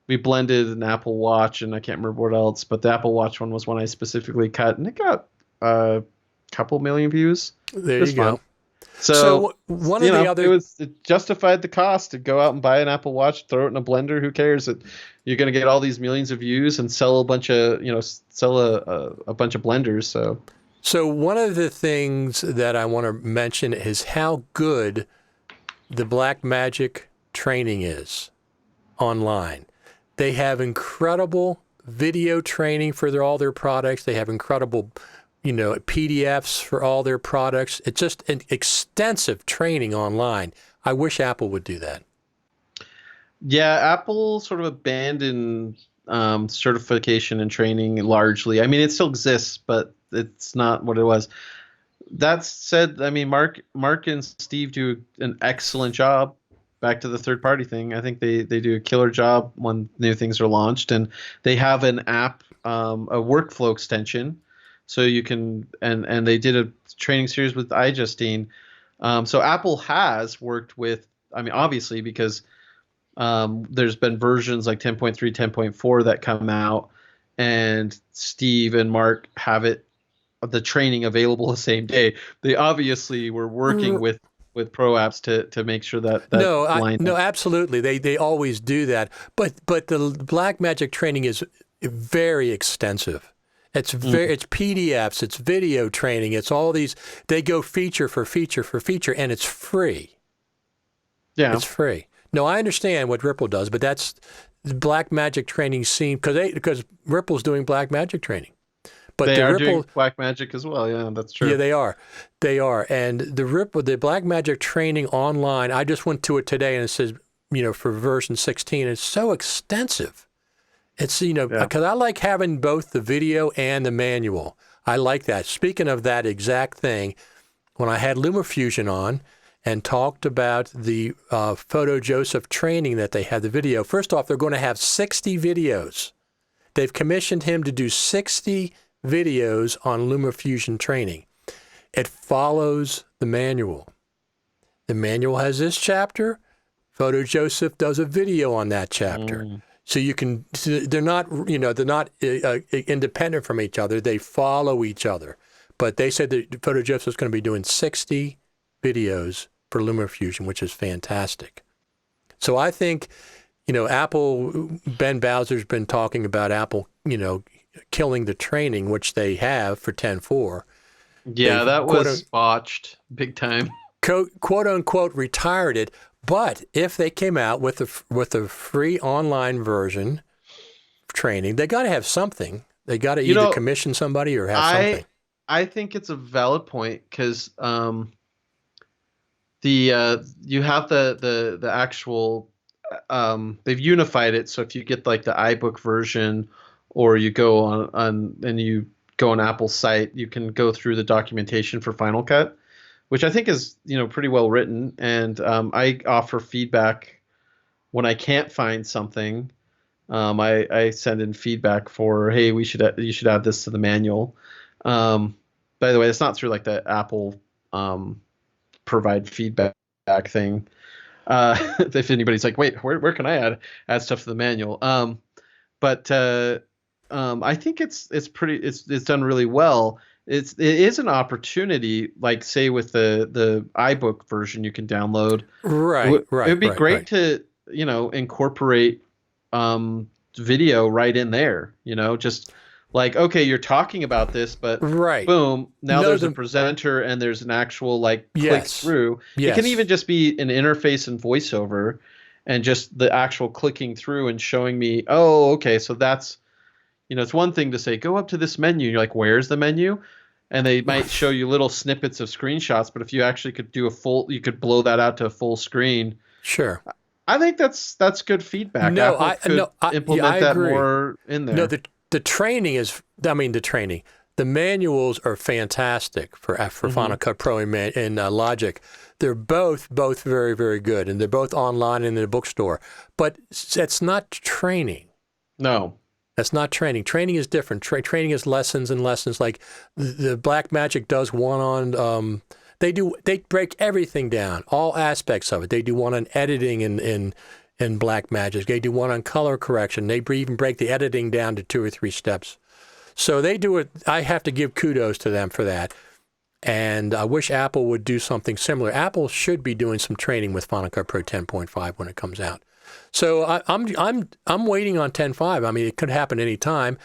We blended an Apple Watch, and I can't remember what else, but the Apple Watch one was one I specifically cut, and it got a couple million views. There you go. So one of the other, it justified the cost to go out and buy an Apple Watch, throw it in a blender. Who cares that you're going to get all these millions of views and sell a bunch of a bunch of blenders. So one of the things that I want to mention is how good the Blackmagic training is online. They have incredible video training for all their products. They have incredible PDFs for all their products. It's just an extensive training online. I wish Apple would do that. Yeah, Apple sort of abandoned certification and training largely. I mean, it still exists, but it's not what it was. That said, I mean, Mark and Steve do an excellent job. Back to the third party thing, I think they do a killer job when new things are launched, and they have an app, a workflow extension, so you can and they did a training series with iJustine. So Apple has worked with, I mean, obviously because there's been versions like 10.3, 10.4 that come out, and Steve and Mark have the training available the same day. They obviously were working with pro apps to make sure that no, absolutely. They always do that. But the Blackmagic training is very extensive. It's it's PDFs, it's video training, it's all these. They go feature for feature for feature, and it's free. Yeah, it's free. No, I understand what Ripple does, but that's the Blackmagic training scene because Ripple's doing Blackmagic training. But they are doing Blackmagic as well. Yeah, that's true. Yeah, they are. They are. And the Blackmagic training online, I just went to it today, and it says, for version 16, it's so extensive. It's, because I like having both the video and the manual. I like that. Speaking of that exact thing, when I had LumaFusion on and talked about the Photo Joseph training that they had, the video, first off, they're going to have 60 videos. They've commissioned him to do 60 videos on LumaFusion training. It follows the manual. The manual has this chapter. Photo Joseph does a video on that chapter. So you can, they're not independent from each other. They follow each other. But they said that Photo Joseph is going to be doing 60 videos for LumaFusion, which is fantastic. So I think, Apple, Ben Bowser's been talking about Apple, killing the training, which they have for 10.4. Yeah, that was botched big time. Quote unquote retired it. But if they came out with a free online version of training, they got to have something. They got to either commission somebody or have something. I think it's a valid point because you have the actual they've unified it. So if you get like the iBook version, or you go on and you go on Apple's site, you can go through the documentation for Final Cut, which I think is pretty well written. And I offer feedback when I can't find something. I send in feedback for, hey, you should add this to the manual. By the way, it's not through like the Apple provide feedback thing. If anybody's like, wait, where can I add stuff to the manual? But I think it's done really well. It is an opportunity, like say with the iBook version you can download. Right. It would be great to incorporate video right in there. Just like, okay, you're talking about this, but boom, now there's a presenter and there's an actual click through. Yes. It can even just be an interface and voiceover, and just the actual clicking through and showing me, oh, okay, so that's. It's one thing to say, go up to this menu. You're like, where's the menu? And they might show you little snippets of screenshots. But if you actually could do you could blow that out to a full screen. Sure. I think that's good feedback. No, Apple could implement that more in there. No, the training is, the manuals are fantastic for Final Cut Pro and Logic. They're both very, very good. And they're both online in the bookstore. But that's not training. No. That's not training. Training is different. Training is lessons and lessons. Like the Blackmagic does one on. They break everything down, all aspects of it. They do one on editing in Blackmagic. They do one on color correction. They even break the editing down to 2 or 3 steps. So they do it. I have to give kudos to them for that. And I wish Apple would do something similar. Apple should be doing some training with Final Cut Pro 10.5 when it comes out. So I'm waiting on 10.5. I mean, it could happen any time,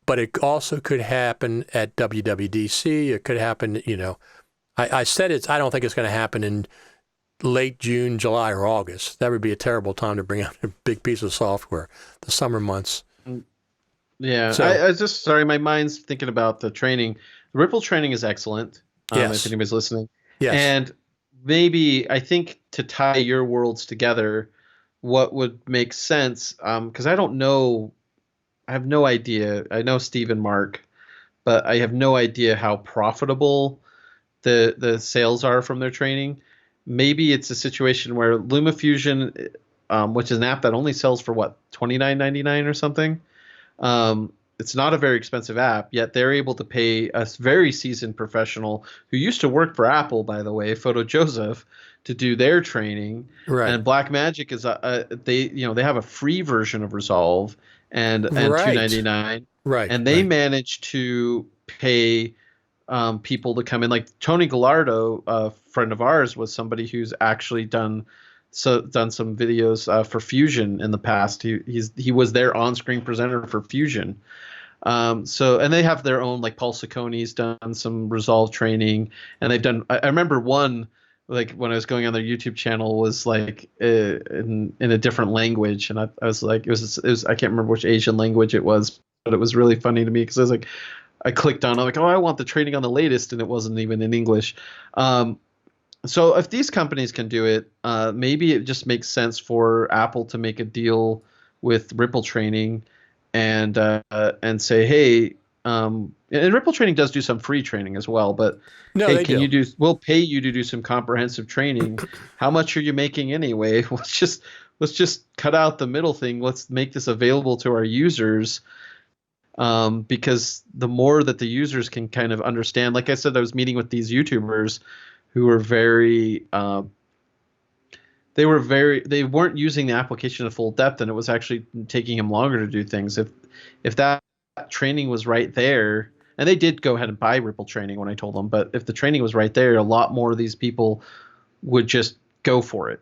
but it also could happen at WWDC. It could happen, I said I don't think it's going to happen in late June, July, or August. That would be a terrible time to bring out a big piece of software, the summer months. Yeah, so, I was just, sorry, my mind's thinking about the training. The Ripple training is excellent, if anybody's listening. Yes. And maybe, I think to tie your worlds together, what would make sense, because I don't know, I have no idea. I know Steve and Mark, but I have no idea how profitable the sales are from their training. Maybe it's a situation where LumaFusion, which is an app that only sells for what, $29.99 or something. It's not a very expensive app, yet they're able to pay a very seasoned professional who used to work for Apple, by the way, Photo Joseph, to do their training. Right. And Blackmagic is they have a free version of Resolve and Right. $2.99, Right. and they right. managed to pay people to come in. Like Tony Gallardo, a friend of ours, was somebody who's actually done some videos for Fusion in the past. He was their on-screen presenter for Fusion. And they have their own, like Paul Siccone's done some Resolve training, and they've done. I remember one, like when I was going on their YouTube channel, was like in a different language, and I was like, it was I can't remember which Asian language it was, but it was really funny to me because I was like, I clicked on, I'm like, oh, I want the training on the latest, and it wasn't even in English. So if these companies can do it, maybe it just makes sense for Apple to make a deal with Ripple Training and say, hey, and Ripple Training does do some free training as well, but No, hey, they do. we'll pay you to do some comprehensive training. How much are you making anyway? Let's just cut out the middle thing. Let's make this available to our users. Because the more that the users can kind of understand, like I said, I was meeting with these YouTubers who were they weren't using the application to full depth, and it was actually taking them longer to do things. If that training was right there, and they did go ahead and buy Ripple Training when I told them, but if the training was right there, a lot more of these people would just go for it.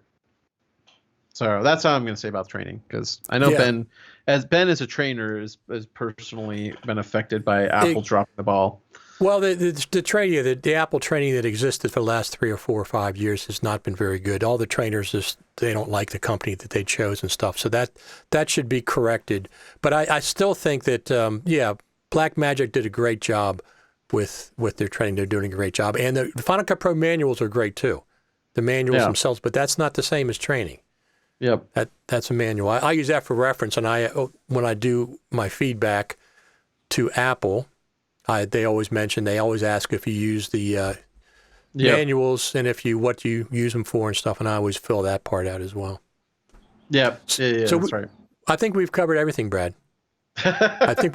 So that's how I'm going to say about training, because I know Ben as a trainer has personally been affected by Apple dropping the ball. Well, the training, the Apple training that existed for the last 3 or 4 or 5 years has not been very good. All the trainers they don't like the company that they chose and stuff. So that should be corrected. But I still think that Blackmagic did a great job with their training. They're doing a great job, and the Final Cut Pro manuals are great too. The manuals themselves, but that's not the same as training. Yep. That's a manual. I use that for reference, and when I do my feedback to Apple, they always ask if you use the manuals and what you use them for and stuff, and I always fill that part out as well. Yeah, so that's right. I think we've covered everything, Brad. I think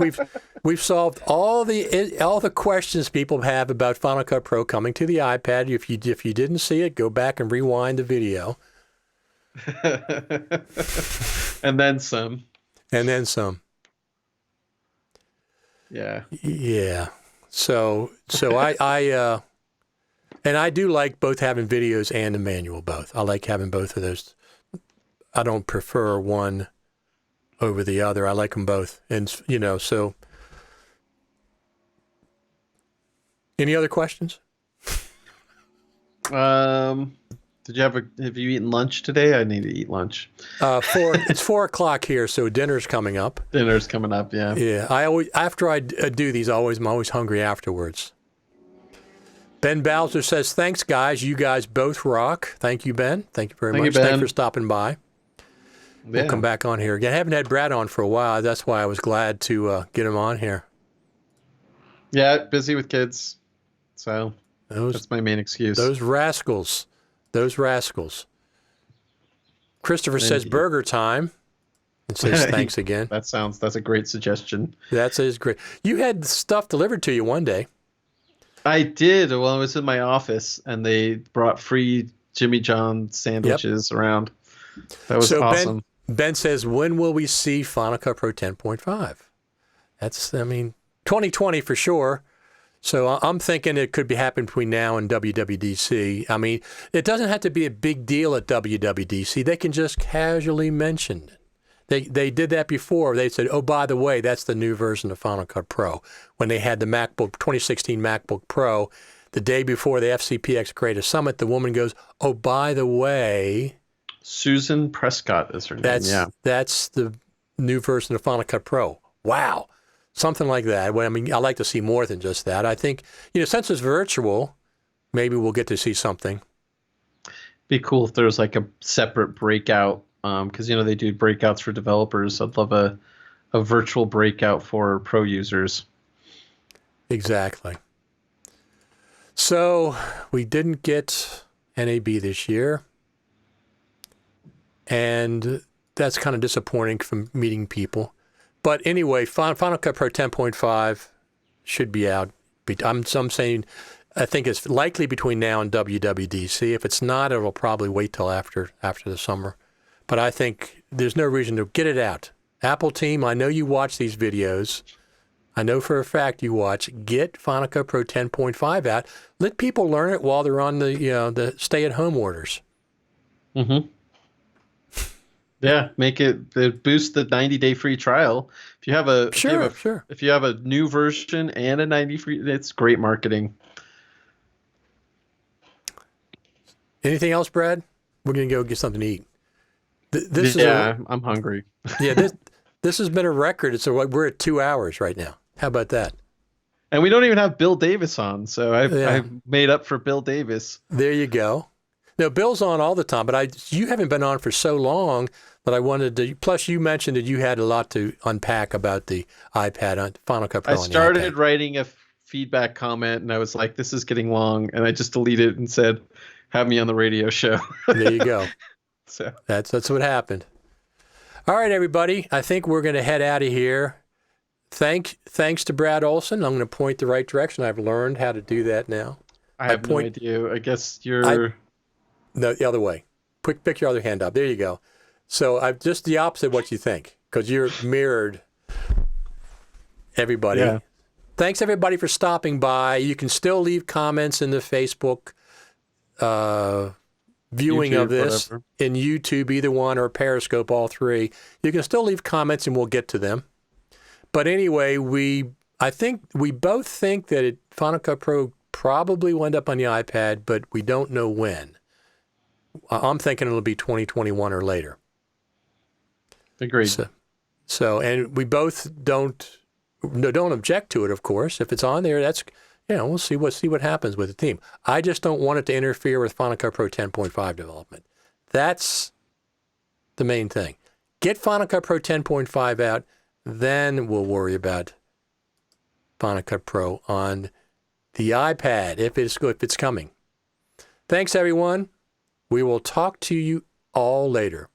we've solved all the questions people have about Final Cut Pro coming to the iPad. If you didn't see it, go back and rewind the video. And then some. Yeah. Yeah. So I do like both having videos and the manual both. I like having both of those. I don't prefer one over the other. I like them both. And so any other questions? Have you eaten lunch today? I need to eat lunch. It's 4:00 here, so dinner's coming up. Dinner's coming up, yeah. Yeah, after I do these, I'm always hungry afterwards. Ben Bowser says, "Thanks, guys. You guys both rock." Thank you, Ben. Thank you very much. Thanks for stopping by. We'll come back on here again. I haven't had Brad on for a while. That's why I was glad to get him on here. Yeah, busy with kids, so that's my main excuse. Those rascals. Christopher says burger time. It says thanks again. That's a great suggestion. That is great. You had stuff delivered to you one day. I did. Well, I was in my office, and they brought free Jimmy John sandwiches around. That was awesome. Ben says, when will we see Final Cut Pro 10.5? That's, 2020 for sure. So I'm thinking it could be happening between now and WWDC. It doesn't have to be a big deal at WWDC. They can just casually mention it. They did that before. They said, oh, by the way, that's the new version of Final Cut Pro. When they had the 2016 MacBook Pro, the day before the FCPX Creative Summit, the woman goes, oh, by the way. Susan Prescott is her name, That's the new version of Final Cut Pro. Wow. Something like that. Well, I like to see more than just that. I think, since it's virtual, maybe we'll get to see something. Be cool if there's like a separate breakout, because they do breakouts for developers. I'd love a virtual breakout for pro users. Exactly. So we didn't get NAB this year, and that's kind of disappointing from meeting people. But anyway, Final Cut Pro 10.5 should be out. I'm saying I think it's likely between now and WWDC. If it's not, it'll probably wait till after the summer. But I think there's no reason to get it out. Apple team, I know you watch these videos. I know for a fact you watch. Get Final Cut Pro 10.5 out. Let people learn it while they're on the stay-at-home orders. Mm-hmm. Yeah, make it boost the 90-day free trial. If you have a if you have a new version and a 90 free, it's great marketing. Anything else, Brad? We're gonna go get something to eat. I'm hungry. Yeah, this has been a record. We're at 2 hours right now. How about that? And we don't even have Bill Davis on, so I've made up for Bill Davis. There you go. No, Bill's on all the time, but you haven't been on for so long that I wanted to. Plus, you mentioned that you had a lot to unpack about the iPad on Final Cut Pro. I started writing a feedback comment, and I was like, "This is getting long," and I just deleted it and said, "Have me on the radio show." There you go. So that's what happened. All right, everybody. I think we're going to head out of here. Thanks to Brad Olson. I'm going to point the right direction. I've learned how to do that now. I have no idea. I guess you're... No, the other way. Pick your other hand up. There you go. So I'm just the opposite of what you think, because you're mirrored everybody. Yeah. Thanks, everybody, for stopping by. You can still leave comments in the Facebook viewing YouTube, of this, whatever. In YouTube, either one, or Periscope, all three. You can still leave comments, and we'll get to them. But anyway, I think we both think that Final Cut Pro probably will end up on the iPad, but we don't know when. I'm thinking it'll be 2021 or later. Agreed. So, and we both don't object to it, of course. If it's on there, that's, we'll see what happens with the team. I just don't want it to interfere with Final Cut Pro 10.5 development. That's the main thing. Get Final Cut Pro 10.5 out. Then we'll worry about Final Cut Pro on the iPad if it's coming. Thanks, everyone. We will talk to you all later.